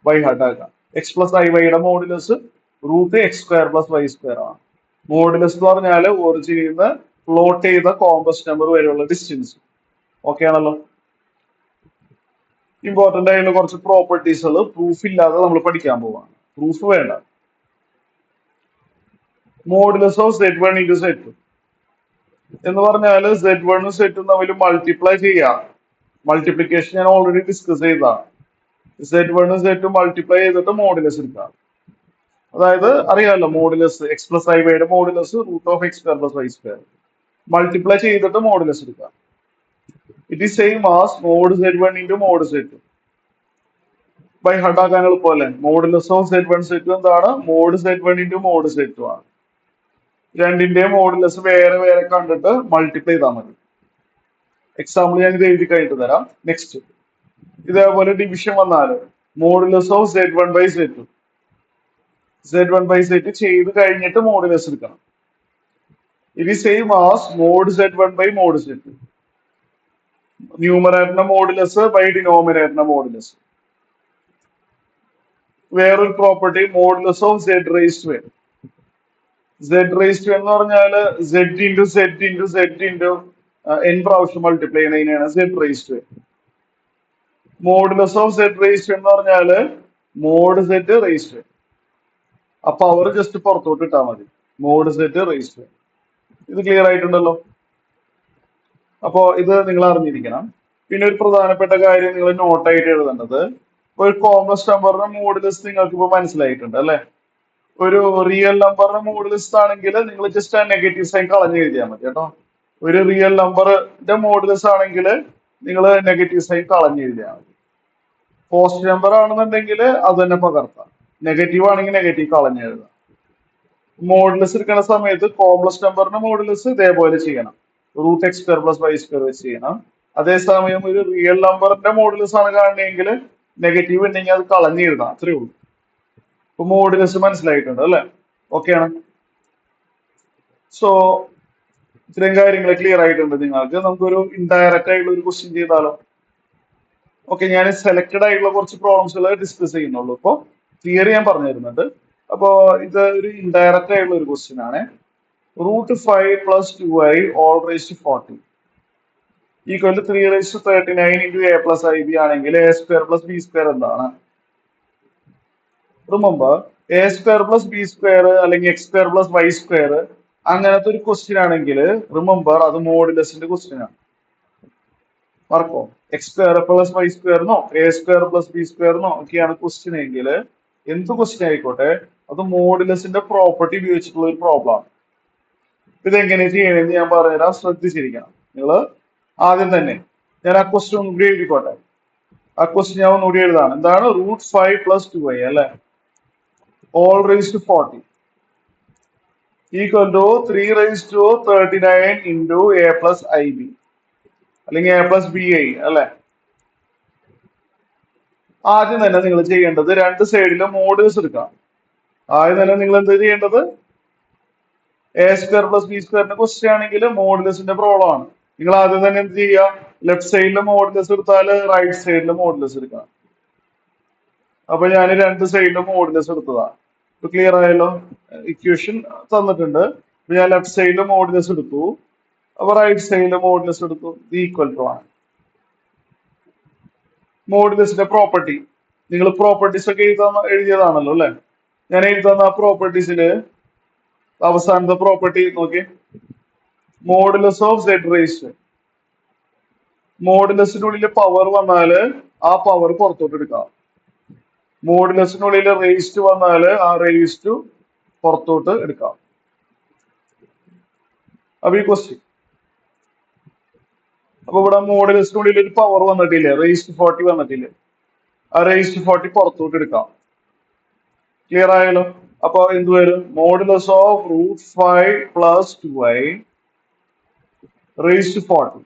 ബൈ ഹാർട്ട് ആക്കാം. എക്സ് പ്ലസ് ഐ വൈയുടെ മോഡുലസ് √x² + y² ആണ്. മോഡുലസ് എന്ന് പറഞ്ഞാൽ ഒറിജിനിൽ നിന്ന് പ്ലോട്ട് ചെയ്ത കോംപ്ലക്സ് നമ്പർ വരെയുള്ള ഡിസ്റ്റൻസ്. ഓക്കെ ആണല്ലോ. ഇമ്പോർട്ടന്റ് ആയിട്ടുള്ള കുറച്ച് പ്രോപ്പർട്ടീസുകൾ പ്രൂഫ് ഇല്ലാതെ നമ്മൾ പഠിക്കാൻ പോവാണ്. പ്രൂഫ് വേണ്ട. Modulus of Z1 into Z2 എന്ന് പറഞ്ഞാൽ Z1 ഉം Z2 തമ്മിൽ മൾട്ടിപ്ലൈ ചെയ്യാം. മൾട്ടിപ്ലിക്കേഷൻ ഞാൻ ഓൾറെഡി ഡിസ്കസ് ചെയ്തതാണ്. Z1 ഉം Z2 മൾട്ടിപ്ലൈ ചെയ്തിട്ട് മോഡുലസ് എടുക്കാം. അതായത് അറിയാമല്ലോ, മോഡുലസ് എക്സ് പ്ലസ് ഐ വൈയുടെ മോഡുലസ് √(x²+y²) മൾട്ടിപ്ലൈ ചെയ്തിട്ട് മോഡുലസ് എടുക്കാം. It is same as mod Z1 into mod Z2. By ഹട്ടാക്കാൻ എളുപ്പമല്ലേ? മോഡുലസ് ഓഫ് Z1 Z2 എന്താണ്? Mode Z1 into mod Z2 ആണ്. രണ്ടിന്റെയും മോഡുലസ് വേറെ വേറെ കണ്ടിട്ട് മൾട്ടിപ്ലൈ ചെയ്താൽ മതി. എക്സാമ്പിൾ ഞാൻ ഇത് എഴുതി കഴിഞ്ഞിട്ട് തരാം. നെക്സ്റ്റ്, ഇതേപോലെ ഡിവിഷൻ വന്നാല് മോഡുലസ് ഓഫ് Z1/Z2 Z1/Z2 ചെയ്ത് കഴിഞ്ഞിട്ട് മോഡുലസ് എടുക്കണം. It is same as mod Z1/മോഡ് Z2. ന്യൂമറേറ്ററിന്റെ മോഡുലസ് ബൈ ഡിനോമിനേറ്ററിന്റെ മോഡുലസ്. വേറൊരു property modulus of Z⁻². Z⁻² എന്ന് പറഞ്ഞാല് Z into n പ്രാവശ്യം മൾട്ടിപ്ലൈ ചെയ്യുന്നതിനാണ് Z⁻². മോഡുലസ് ഓഫ് Z⁻² എന്ന് പറഞ്ഞാല് മോഡ് Z⁻². ആ പവർ ജസ്റ്റ് പുറത്തോട്ട് ഇട്ടാൽ മതി. Mode Z⁻². ഇത് ക്ലിയർ ആയിട്ടുണ്ടല്ലോ? അപ്പോ ഇത് നിങ്ങൾ അറിഞ്ഞിരിക്കണം. പിന്നെ ഒരു പ്രധാനപ്പെട്ട കാര്യം നിങ്ങൾ നോട്ടായിട്ട് എഴുതേണ്ടത്, ഒരു കോംപ്ലക്സ് നമ്പറിന്റെ മോഡുലസ് നിങ്ങൾക്ക് ഇപ്പൊ മനസ്സിലായിട്ടുണ്ട് അല്ലെ? ഒരു റിയൽ നമ്പറിന്റെ മോഡുലസ് ആണെങ്കിൽ നിങ്ങൾ ജസ്റ്റ് ആ നെഗറ്റീവ് സൈൻ കളഞ്ഞ് എഴുതിയാൽ മതി കേട്ടോ. ഒരു റിയൽ നമ്പറിന്റെ മോഡുലസ് ആണെങ്കിൽ നിങ്ങൾ നെഗറ്റീവ് സൈൻ കളഞ്ഞ് എഴുതിയാൽ മതി. പോസിറ്റീവ് നമ്പർ ആണെന്നുണ്ടെങ്കിൽ അത് തന്നെ പകർത്താം. നെഗറ്റീവ് ആണെങ്കിൽ നെഗറ്റീവ് കളഞ്ഞ് എഴുതാം. മോഡുലസ് എടുക്കുന്ന സമയത്ത് കോംപ്ലക്സ് നമ്പറിന്റെ മോഡുലസ് ഇതേപോലെ ചെയ്യണം. √(x²+y²) വെച്ച് ചെയ്യണം. അതേസമയം ഒരു റിയൽ നമ്പറിന്റെ മോഡുലസ് ആണ് കാണുന്നതെങ്കിൽ നെഗറ്റീവ് ഉണ്ടെങ്കിൽ അത് കളഞ്ഞ് എഴുതാം. അത്രേ ഉള്ളൂ. ഇപ്പൊ മോഡുലസ് മനസ്സിലായിട്ടുണ്ട് അല്ലെ? ഓക്കെ ആണ്. സോ ഇത്രയും കാര്യങ്ങൾ ക്ലിയർ ആയിട്ടുണ്ട് നിങ്ങൾക്ക്. നമുക്കൊരു ഇൻഡയറക്റ്റ് ആയിട്ടുള്ള ഒരു ക്വസ്റ്റ്യൻ ചെയ്താലോ? ഓക്കെ, ഞാൻ സെലക്ടഡ് ആയിട്ടുള്ള കുറച്ച് പ്രോബ്ലംസുകൾ ഡിസ്കസ് ചെയ്യുന്നുള്ളൂ. ഇപ്പൊ തിയറി ഞാൻ പറഞ്ഞു തരുന്നുണ്ട്. അപ്പോ ഇത് ഒരു ഇൻഡയറക്റ്റ് ആയിട്ടുള്ള ഒരു ക്വസ്റ്റ്യൻ ആണ്. √5 + 2i all raised to 40 equal to 3 raised to 39 into a plus ib ആണെങ്കിൽ a² + b² എന്താണ്? റിമെമ്പർ, a² + b² അല്ലെങ്കിൽ x² + y² അങ്ങനത്തെ ഒരു ക്വസ്റ്റ്യൻ ആണെങ്കിൽ റിമെമ്പർ അത് മോഡുലസിന്റെ ക്വസ്റ്റ്യൻ ആണ്. മറക്കോ? x² + y² എന്നോ a² + b² എന്നോ ഒക്കെയാണ് ക്വസ്റ്റ്യൻ എങ്കിൽ എന്ത് ക്വസ്റ്റ്യൻ ആയിക്കോട്ടെ അത് മോഡുലസിന്റെ പ്രോപ്പർട്ടി ഉപയോഗിച്ചിട്ടുള്ള ഒരു പ്രോബ്ലം ആണ്. ഇതെങ്ങനെ ചെയ്യണമെന്ന് ഞാൻ പറഞ്ഞുതരാം, ശ്രദ്ധിച്ചിരിക്കണം നിങ്ങൾ. ആദ്യം തന്നെ ഞാൻ ആ ക്വസ്റ്റ്യൻ ഒന്നുകൂടി എഴുതിക്കോട്ടെ. ആ ക്വസ്റ്റ്യൻ ഞാൻ ഒന്നുകൂടി എഴുതാണ്. എന്താണ്? √5 + 2i അല്ലെ, all raised to 40 equal to 3 raised to 39 into a plus ib അല്ലെങ്കിൽ a plus bi അല്ലെ. ആദ്യം തന്നെ നിങ്ങൾ ചെയ്യേണ്ടത് രണ്ട് സൈഡിലും മോഡുലസ് എടുക്കാം. ആദ്യം തന്നെ നിങ്ങൾ എന്താ ചെയ്യേണ്ടത്? a² + b² ക്വസ്റ്റ്യൻ ആണെങ്കിൽ മോഡുലസിന്റെ പ്രോബ്ലം ആണ്. നിങ്ങൾ ആദ്യം തന്നെ എന്ത് ചെയ്യുക? ലെഫ്റ്റ് സൈഡിൽ മോഡുലസ് എടുത്താൽ റൈറ്റ് സൈഡിൽ മോഡുലസ് എടുക്കാം. അപ്പൊ ഞാൻ രണ്ട് സൈഡിലും മോഡുലസ് എടുത്തതാ. ഇപ്പൊ ക്ലിയർ ആയല്ലോ? ഇക്വേഷൻ തന്നിട്ടുണ്ട്. ഞാൻ ലെഫ്റ്റ് സൈഡിൽ മോഡുലസ് എടുത്തു, അപ്പൊ റൈറ്റ് സൈഡിൽ മോഡുലസ് എടുത്തു. ഈക്വൽ ടു ആണ് മോഡുലസിന്റെ പ്രോപ്പർട്ടി. നിങ്ങൾ പ്രോപ്പർട്ടീസ് ഒക്കെ എഴുതിയതാണല്ലോ അല്ലെ? ഞാൻ എഴുതുന്ന ആ പ്രോപ്പർട്ടീസില് അവസാനത്തെ പ്രോപ്പർട്ടി നോക്കി, മോഡുലസ് ഓഫ് Z⁻². മോഡുലസിനുള്ളിൽ പവർ വന്നാല് ആ പവർ പുറത്തോട്ട് എടുക്കാം. മോഡുലസിനുള്ളിൽ റേസ്റ്റ് വന്നാല് ആ റേസ്റ്റ് പുറത്തോട്ട് എടുക്കാം. അപ്പൊ ഈ ക്വസ്റ്റ്യൻ, അപ്പൊ ഇവിടെ മോഡുലസിനുള്ളിൽ ഒരു പവർ വന്നിട്ടില്ലേ? √40 വന്നിട്ടില്ലേ? ആ √40 പുറത്തോട്ട് എടുക്കാം. ക്ലിയർ ആയാലോ? അപ്പൊ എന്ത് വരും? Modulus of √5 + 2i √40.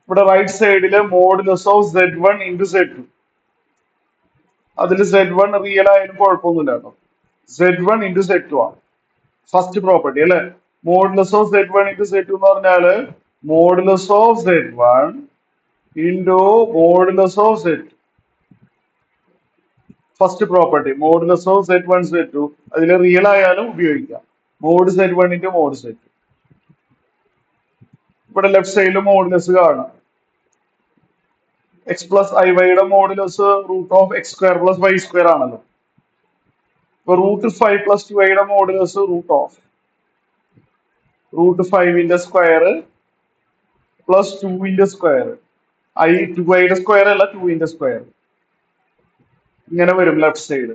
ഇവിടെ റൈറ്റ് സൈഡില് modulus of Z1 into Z2. അതിൽ Z1 റിയൽ ആയാലും കുഴപ്പമൊന്നുമില്ല കേട്ടോ. Z1 into Z2 ആണ് ഫസ്റ്റ് പ്രോപ്പർട്ടി അല്ലെ. Modulus of Z1 into Z2 എന്ന് പറഞ്ഞാല് modulus of Z1 into modulus of Z2. First property modulus of Z1 Z2 അതിൽ റിയൽ ആയാലും ഉപയോഗിക്കാം. Mod Z1 into mod Z2. ഇവിടെ ലെഫ്റ്റ് സൈഡിൽ മോഡുലസ് കാണാം. എക്സ് പ്ലസ് ഐ വൈയുടെ modulus root of X square plus Y square ആണല്ലോ. ഇപ്പൊ root 5 + 2 modulus root 5ന്റെ സ്ക്വയർ പ്ലസ് 2ന്റെ സ്ക്വയർ. 2ഐയുടെ സ്ക്വയർ അല്ല 2ന്റെ സ്ക്വയർ. ഇങ്ങനെ വരും ലെഫ്റ്റ് സൈഡ്.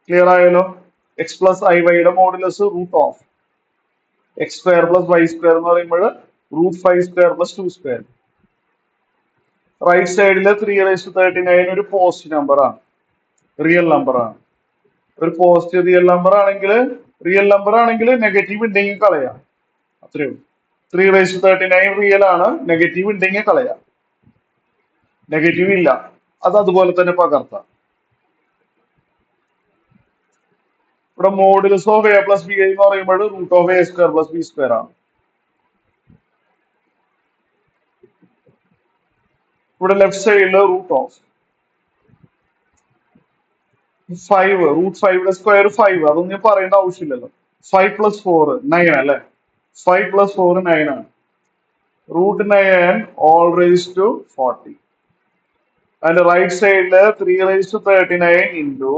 ക്ലിയർ ആയല്ലോ? എക്സ് പ്ലസ് ഐ വൈയുടെ modulus root of X square plus Y square എന്ന് പറയുമ്പോൾ റൂട്ട് 5² + 2². റൈറ്റ് സൈഡില് 3⁻39 ഒരു പോസിറ്റീവ് നമ്പർ ആണ്, റിയൽ നമ്പർ ആണ്. ഒരു പോസിറ്റീവ് റിയൽ നമ്പർ ആണെങ്കിൽ നെഗറ്റീവ് ഉണ്ടെങ്കിൽ കളയാം, അത്രേ ഉള്ളൂ. 3⁻39 റിയൽ ആണ്, നെഗറ്റീവ് ഉണ്ടെങ്കിൽ കളയാം. നെഗറ്റീവ് ഇല്ല, അത് അതുപോലെ തന്നെ പകർത്താം. ഇവിടെ modulus of A plus B എന്ന് പറയുമ്പോൾ റൂട്ട് ഓഫ് a² + b² ആണ്. ഇവിടെ ലെഫ്റ്റ് സൈഡിൽ റൂട്ട് ഓഫ് 5, റൂട്ട് 5ന്റെ സ്ക്വയർ 5, അതൊന്നും ഞാൻ പറയേണ്ട ആവശ്യമില്ലല്ലോ. 5 + 4 9 അല്ലെ? 5 + 4 9 ആണ്. Root 9 all raise to 40. അതിന്റെ റൈറ്റ് സൈഡില് 3⁻39 into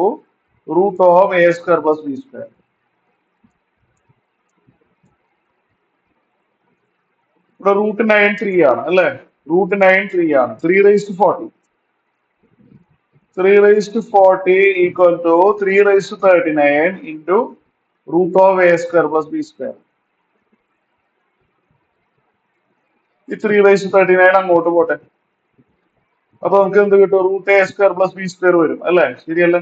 root of a² + b². ഇവിടെ റൂട്ട് 9 3 ആണ് അല്ലെ? റൂട്ട് 9 3 ആണ്. 3⁻40 equal to 3⁻39 into root of a² + b². ഈ 3⁻39 അങ്ങോട്ട് പോട്ടെ. അപ്പൊ നമുക്ക് എന്ത് കിട്ടും? റൂട്ട് a² + b² വരും അല്ലെ? ശരിയല്ലേ?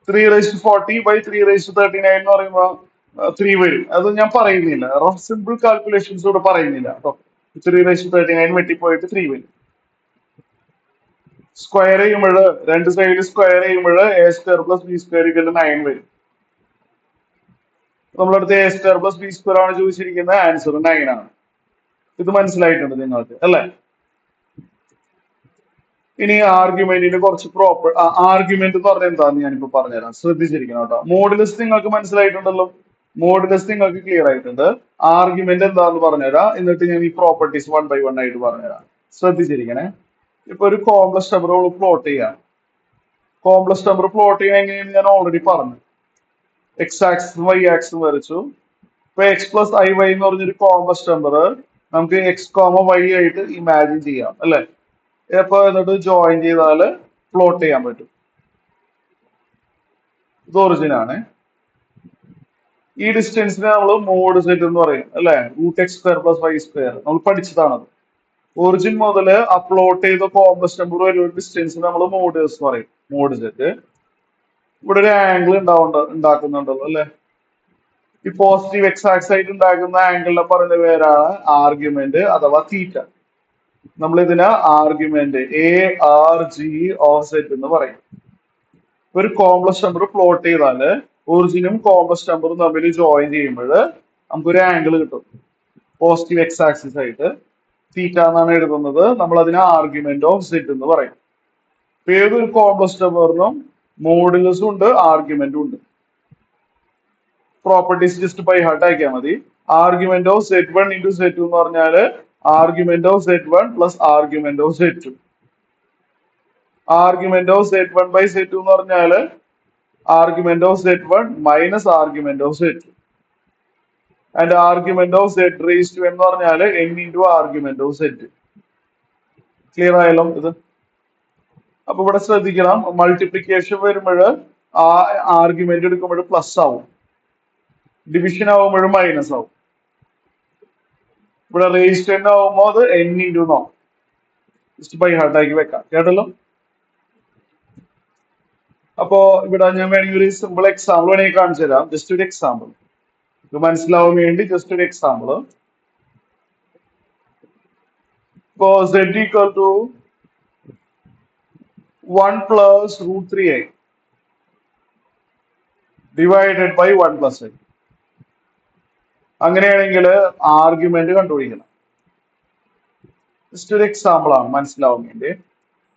3⁻40/3⁻39 എന്ന് പറയുമ്പോൾ 3 വരും. അത് ഞാൻ പറയുന്നില്ല, സിമ്പിൾ കാൽക്കുലേഷൻസ് ഇവിടെ പറയുന്നില്ല കേട്ടോ. 3⁻39 വെട്ടിപ്പോയിട്ട് 3 വരും. സ്ക്വയർ ചെയ്യുമ്പോൾ രണ്ട് സൈഡ് സ്ക്വയർ ചെയ്യുമ്പോൾ a² + b² = 9 വരും. നമ്മളടുത്ത് a² + b² ആണ് ചോദിച്ചിരിക്കുന്നത്, ആൻസർ 9 ആണ്. ഇത് മനസ്സിലായിട്ടുണ്ട് നിങ്ങൾക്ക് അല്ലെ? ഇനി ആർഗ്യുമെന്റിന് കുറച്ച് ആർഗ്യുമെന്റ് എന്ന് പറഞ്ഞാൽ എന്താന്ന് ഞാനിപ്പോ പറഞ്ഞുതരാം, ശ്രദ്ധിച്ചിരിക്കണം കേട്ടോ. മോഡുലസ് നിങ്ങൾക്ക് മനസ്സിലായിട്ടുണ്ടല്ലോ, മോഡുലസ് നിങ്ങൾക്ക് ക്ലിയർ ആയിട്ടുണ്ട്. ആർഗ്യുമെന്റ് എന്താന്ന് പറഞ്ഞുതരാം, എന്നിട്ട് ഞാൻ ഈ പ്രോപ്പർട്ടീസ് 1 by 1 ആയിട്ട് പറഞ്ഞുതരാം. ശ്രദ്ധിച്ചിരിക്കണേ. ഇപ്പൊ ഒരു കോംപ്ലക്സ് നമ്പർ പ്ലോട്ട് ചെയ്യാം. കോംപ്ലക്സ് നമ്പർ പ്ലോട്ട് ചെയ്യാൻ എങ്ങനെയാണ് ഞാൻ ഓൾറെഡി പറഞ്ഞു. എക്സ് ആക്സും വൈ ആക്സും വരച്ചു. ഇപ്പൊ എക്സ് പ്ലസ് ഐ വൈ എന്ന് പറഞ്ഞൊരു കോംപ്ലക്സ് നമ്പർ നമുക്ക് എക്സ് കോമ വൈ ആയിട്ട് ഇമാജിൻ ചെയ്യാം അല്ലെ? അപ്പൊ എന്നിട്ട് ജോയിൻ ചെയ്താല് പ്ലോട്ട് ചെയ്യാൻ പറ്റും. ഇത് ഒറിജിൻ ആണ്. ഈ ഡിസ്റ്റൻസിനെ നമ്മൾ മോഡ് സെറ്റ് എന്ന് പറയും അല്ലെ? Root x² + y². നമ്മൾ പഠിച്ചതാണത്. ഒറിജിൻ മുതൽ പ്ലോട്ട് ചെയ്ത കോംപ്ലക്സ് നമ്പർ ഒരു ഡിസ്റ്റൻസ് നമ്മൾ മോഡേഴ്സ് എന്ന് പറയും, മോഡ് സെറ്റ്. ഇവിടെ ഒരു ആംഗിൾ ഉണ്ടാക്കുന്നുണ്ടല്ലോ അല്ലെ? ഈ പോസിറ്റീവ് എക്സ് ആക്സ് ആയിട്ട് ഉണ്ടാക്കുന്ന ആംഗിളിനെ പറയുന്ന പേരാണ് ആർഗ്യുമെന്റ് അഥവാ തീറ്റ. നമ്മൾ ഇതിനെ ആർഗ്യുമെന്റ് ARG ഓഫ് സെറ്റ് എന്ന് പറയും. ഒരു കോംപ്ലക്സ് നമ്പർ പ്ലോട്ട് ചെയ്താല് ഒറിജിനും കോംപ്ലക്സ് നമ്പറും തമ്മിൽ ജോയിൻ ചെയ്യുമ്പോൾ നമുക്കൊരു ആംഗിൾ കിട്ടും, പോസിറ്റീവ് എക്സ് ആക്സിസ് ആയിട്ട്. തീറ്റ എന്നാണ് എഴുതുന്നത്. നമ്മൾ അതിനെ ആർഗ്യുമെന്റ് ഓഫ് സെറ്റ് എന്ന് പറയും. ഏതൊരു കോംപ്ലക്സ് നമ്പറിനും മോഡുലസും ഉണ്ട്, ആർഗ്യുമെന്റും ഉണ്ട്. പ്രോപ്പർട്ടീസ് ജസ്റ്റ് ബൈ ഹാർട്ട് ആക്കിയാൽ മതി. ആർഗ്യുമെന്റ് ഓഫ് Z1 × Z2 എന്ന് പറഞ്ഞാല് argument of Z1 + argument of Z2. Argument of Z1/Z2 എന്ന് പറഞ്ഞാല് argument of Z1 - argument of Z2. And argument of Z⁻n എന്ന് പറഞ്ഞാല് n × argument of Z. Clear ആയല്ലോ ഇത്? അപ്പൊ ഇവിടെ ശ്രദ്ധിക്കണം, മൾട്ടിപ്ലിക്കേഷൻ വരുമ്പോൾ ആ ആർഗ്യുമെന്റ് എടുക്കുമ്പോൾ പ്ലസ് ആവും, ഡിവിഷൻ ആവുമ്പോഴും മൈനസ് ആവും. ഇവിടെ റേസ് 10 ആവുമ്പോൾ അത് n × എന്നാവും. ജസ്റ്റ് ബൈ ഹാർട്ട് ആക്കി വെക്കാം, കേട്ടല്ലോ? അപ്പോ ഇവിടെ ഞാൻ വേണമെങ്കിൽ ഒരു സിമ്പിൾ എക്സാമ്പിൾ വേണമെങ്കിൽ കാണിച്ചു തരാം. ജസ്റ്റ് ഒരു എക്സാമ്പിൾ ഇത് മനസ്സിലാവാൻ വേണ്ടി ജസ്റ്റ് ഒരു എക്സാമ്പിൾ. ഇപ്പോ z = 1 + √3i divided by 1 + i. അങ്ങനെയാണെങ്കിൽ ആർഗ്യുമെന്റ് കണ്ടുപിടിക്കണം. ജസ്റ്റ് ഒരു എക്സാമ്പിൾ ആണ് മനസ്സിലാവാൻ വേണ്ടി.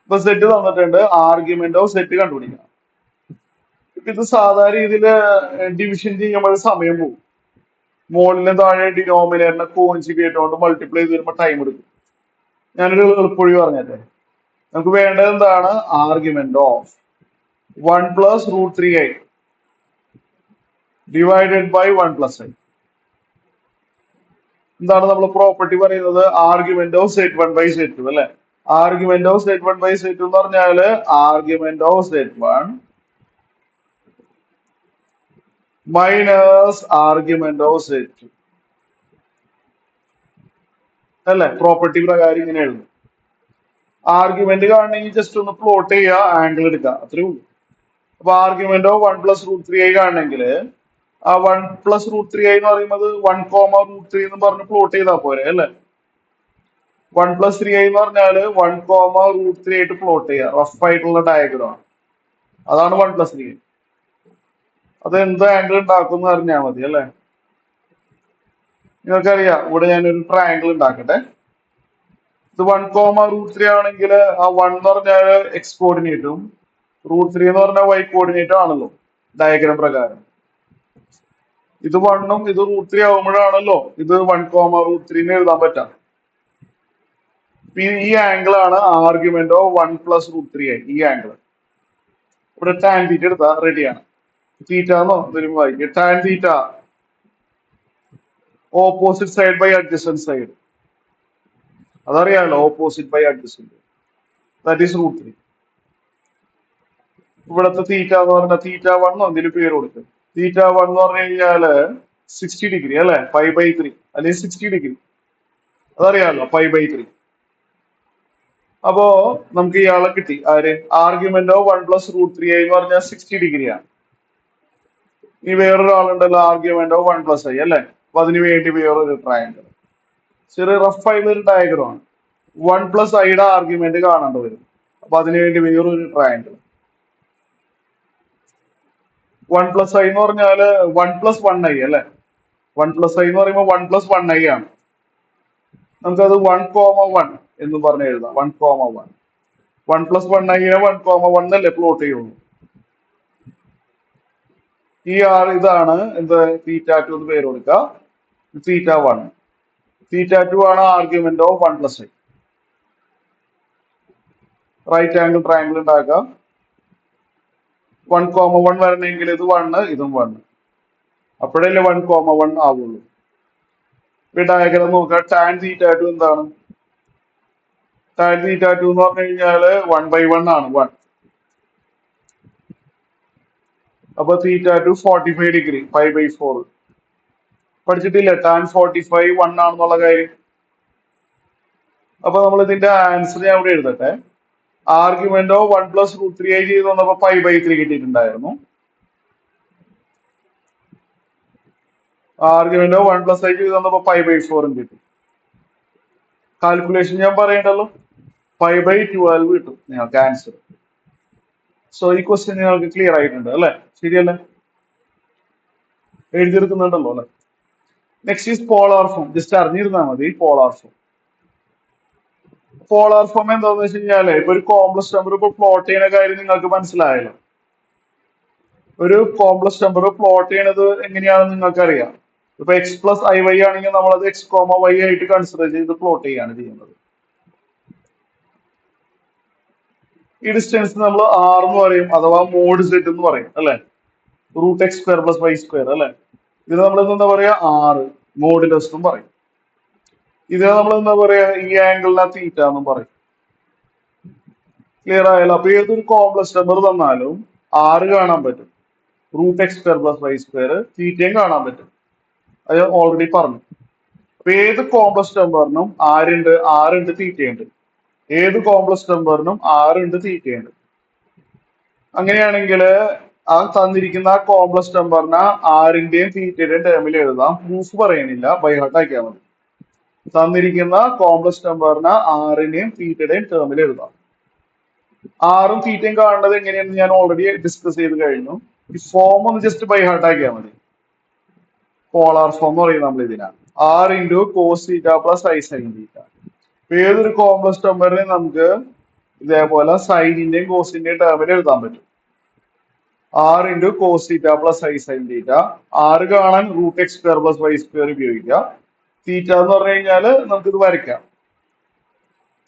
ഇപ്പൊ സെറ്റ് തന്നിട്ടുണ്ട്, ആർഗ്യുമെന്റ് ഓഫ് സെറ്റ് കണ്ടുപിടിക്കണം. ഇത് സാധാരണ രീതിയിൽ ഡിവിഷൻ ചെയ്യുമ്പോൾ സമയം പോകും. മുകളിന് താഴെ ഡിനോമിനേറ്ററിനെ കോൺജുഗേറ്റ് കൊണ്ട് മൾട്ടിപ്ലൈ ചെയ്ത് വരുമ്പോൾ ടൈം എടുക്കും. ഞാനൊരു എളുപ്പവഴി പറഞ്ഞല്ലേ. നമുക്ക് വേണ്ടത് എന്താണ്? Argument of 1 plus root 3i divided by 1 plus i. എന്താണ് നമ്മൾ പ്രോപ്പർട്ടി പറയുന്നത്? Argument of z 1 by z 2 അല്ലെ. Argument of z 1 by z 2 എന്ന് പറഞ്ഞാല് argument of z 1 minus argument of z 2 അല്ലെ. പ്രോപ്പർട്ടി പ്രകാരം ഇങ്ങനെ എഴുതും. ആർഗ്യുമെന്റ് കാണണമെങ്കിൽ ജസ്റ്റ് ഒന്ന് പ്ലോട്ട് ചെയ്യുക, ആംഗിൾ എടുക്കുക, അത്രേ ഉള്ളൂ. അപ്പൊ argument of 1 plus root 3i കാണണമെങ്കിൽ ആ 1 പ്ലസ് റൂട്ട് 3i എന്ന് പറയുന്നത് 1 കോമ റൂട്ട് 3 എന്ന് പറഞ്ഞ് പ്ലോട്ട് ചെയ്താൽ പോരെ അല്ലെ. 1 പ്ലസ് 3i എന്ന് പറഞ്ഞാല് 1 കോമ റൂട്ട് 3 ആയിട്ട് പ്ലോട്ട് ചെയ്യുക. റഫ് ആയിട്ടുള്ള ഡയഗ്രാം ആണ്. അതാണ് 1 പ്ലസ് 3i. അത് എന്ത് ആംഗിൾ ഉണ്ടാക്കും എന്ന് അറിഞ്ഞാൽ മതി അല്ലെ. നിങ്ങൾക്കറിയാം, ഇവിടെ ഞാനൊരു ട്രയാംഗിൾ ഉണ്ടാക്കട്ടെ. ഇത് 1 കോമ റൂട്ട് 3 ആണെങ്കിൽ ആ 1 എന്ന് പറഞ്ഞാൽ എക്സ് കോർഡിനേറ്റും റൂട്ട് 3 എന്ന് പറഞ്ഞാൽ വൈ കോർഡിനേറ്റും ആണല്ലോ ഡയഗ്രാം പ്രകാരം. ഇത് 1ഉം ഇത് റൂട്ട് 3 ആവുമ്പോഴാണല്ലോ ഇത് 1 കോമ റൂട്ട് 3 എഴുതാൻ പറ്റാം. ഈ ആംഗിൾ ആണ് argument of 1 plus root 3i. ഈ ആംഗിൾ ഇവിടെ ടാൻ തീറ്റ എടുത്താ റെഡിയാണ്. തീറ്റ എന്നോ എന്തെങ്കിലും വായിക്കുക. Tan theta opposite side by adjacent side. അതറിയാമല്ലോ, opposite by adjacent, that is root 3. ഇവിടുത്തെ തീറ്റ എന്ന് പറഞ്ഞാൽ തീറ്റ 1 എന്നോ എന്തെങ്കിലും പേര് കൊടുക്കും. തീറ്റ 1 എന്ന് പറഞ്ഞു കഴിഞ്ഞാല് 60 ഡിഗ്രി അല്ലെ, 5/3 അല്ലെങ്കിൽ 60 ഡിഗ്രി. അതറിയാമല്ലോ, 5/3. അപ്പോ നമുക്ക് ഇയാളെ കിട്ടി. ആര്? Argument of 1 plus root 3i എന്ന് പറഞ്ഞാൽ 60 ഡിഗ്രിയാണ്. ഇനി വേറൊരാളുണ്ടല്ലോ, ആർഗ്യുമെന്റ് ഓഫ് 1 പ്ലസ് i അല്ലെ. അപ്പൊ അതിന് വേണ്ടി വേറൊരു ട്രയാങ്കിൾ, ചെറിയ റഫ് ആയിട്ടുള്ള ഒരു ഡയഗ്രം ആണ്. 1 പ്ലസ് ഐയുടെ ആർഗ്യുമെന്റ് കാണേണ്ടി വരും. അപ്പൊ അതിന് വേണ്ടി വേറൊരു ട്രയാങ്കിൾ. 1 പ്ലസ് ഐ എന്ന് പറഞ്ഞാല് 1 പ്ലസ് 1i അല്ലെ. 1 പ്ലസ് ഐ എന്ന് പറയുമ്പോൾ 1 പ്ലസ് 1i ആണ്. നമുക്കത് 1 കോമ 1 എന്ന് പറഞ്ഞ് എഴുതാം. 1 കോമ 1. 1 പ്ലസ് 1i 1 കോമ 1 അല്ലേ പ്ലോട്ട് ചെയ്യുള്ളൂ. ഈ ഇതാണ് എന്ത്? തീറ്റ 2 എന്ന് പേര് കൊടുക്കുക. തീറ്റ 1. തീറ്റ 2 ആണ് argument of 1 plus i. Right angle triangle ഉണ്ടാക്കുക. 1 കോമ 1 വരണമെങ്കിൽ ഇത് 1, ഇതും 1. അപ്പോഴല്ലേ 1 കോമ 1 ആവുള്ളൂ. ഈ ഡയഗ്രാം നോക്കുക. ടാൻ തീറ്റ 2 എന്താണ്? ടാൻ തീറ്റ 2 എന്ന് പറഞ്ഞു കഴിഞ്ഞാല് 1/1 ആണ്, 1. അപ്പൊ തീറ്റ 2 45 ഡിഗ്രി, 5/4. പഠിച്ചിട്ടില്ല ടാൻ 45 1 ആണെന്നുള്ള കാര്യം. അപ്പൊ നമ്മൾ ഇതിന്റെ ആൻസർ ഞാൻ ഇവിടെ എഴുതട്ടെ. Argument of 1 plus root 3i ചെയ്ത് വന്നപ്പോ 5/3 കിട്ടിയിട്ടുണ്ടായിരുന്നു. ആർഗ്യുമെന്റ് ഓഫ് 1 പ്ലസ് i ചെയ്ത് വന്നപ്പോ 5/4 കിട്ടി. കാൽക്കുലേഷൻ ഞാൻ പറയണ്ടല്ലോ, 5/12 കിട്ടും നിങ്ങൾക്ക് ആൻസർ. സോ ഈ ക്വസ്റ്റ്യൻ നിങ്ങൾക്ക് ക്ലിയർ ആയിട്ടുണ്ട് അല്ലെ, ശരിയല്ലേ? എഴുതിയെടുക്കുന്നുണ്ടല്ലോ അല്ലെ. Next is polar form. Just അറിഞ്ഞിരുന്നാൽ മതി പോളാർ ഫോം. പോളാർ ഫോം എന്താന്ന് വെച്ച് കഴിഞ്ഞാല് ഇപ്പൊ ഒരു കോംപ്ലക്സ് നമ്പർ ഇപ്പൊ പ്ലോട്ട് ചെയ്യുന്ന കാര്യം നിങ്ങൾക്ക് മനസ്സിലായല്ലോ. ഒരു കോംപ്ലക്സ് നമ്പർ പ്ലോട്ട് ചെയ്യണത് എങ്ങനെയാണെന്ന് നിങ്ങൾക്ക് അറിയാം. ഇപ്പൊ x പ്ലസ് ഐ വൈ ആണെങ്കിൽ നമ്മളത് x കോമ വൈ ആയിട്ട് കൺസിഡർ ചെയ്ത് പ്ലോട്ട് ചെയ്യാണ് ചെയ്യുന്നത്. ഈ ഡിസ്റ്റൻസ് നമ്മൾ r എന്ന് പറയും, അഥവാ മോഡ് സെറ്റ് എന്ന് പറയും അല്ലെ. Root X square plus Y square അല്ലെ. ഇത് നമ്മൾ എന്താ പറയാ, r മോഡുലസ് എന്നും പറയും. ഇതിനെ നമ്മൾ എന്താ പറയാ, ഈ ആംഗിളിനെ തീറ്റ എന്നും പറയും. ക്ലിയർ ആയല്ലോ. അപ്പൊ ഏതൊരു കോംപ്ലക്സ് നമ്പർ തന്നാലും r കാണാൻ പറ്റും, root X square plus Y square, തീറ്റയും കാണാൻ പറ്റും. അത് ഓൾറെഡി പറഞ്ഞു. അപ്പൊ ഏത് കോംപ്ലക്സ് നമ്പറിനും ആറുണ്ട് തീറ്റയുണ്ട്. ഏത് കോംപ്ലക്സ് നമ്പറിനും ആറുണ്ട് തീറ്റയുണ്ട്. അങ്ങനെയാണെങ്കിൽ ആ തന്നിരിക്കുന്ന ആ കോംപ്ലക്സ് നമ്പറിനെ ആറിന്റെയും തീറ്റയുടെയും ടേമിൽ എഴുതാം. പ്രൂഫ് പറയണില്ല, ബൈ ഹാർട്ട് ആക്കിയാൽ മതി. തന്നിരിക്കുന്ന കോംപ്ലക്സ് നമ്പറിനെ ആറിന്റെയും തീറ്റയുടെയും ടേമിൽ എഴുതാം. ആറും തീറ്റയും കാണുന്നത് എങ്ങനെയാണെന്ന് ഞാൻ ഓൾറെഡി ഡിസ്കസ് ചെയ്ത് കഴിഞ്ഞു. ഈ ഫോം ഒന്ന് ജസ്റ്റ് ബൈ ഹാർട്ട് ആക്കിയാൽ മതി. പോളാർ ഫോം എന്ന് പറയും നമ്മൾ ഇതിനാണ്. R into cos theta plus I sine theta. ഏതൊരു കോംപ്ലക്സ് നമ്പറിനെ നമുക്ക് ഇതേപോലെ സൈനിന്റെയും കോസിന്റെയും ടേമിൽ എഴുതാൻ പറ്റും. R into cos theta plus I sine theta. R കാണാൻ root X square plus Y square ഉപയോഗിക്കാം. തീറ്റ എന്ന് പറഞ്ഞു കഴിഞ്ഞാൽ നമുക്കിത് വരയ്ക്കാം.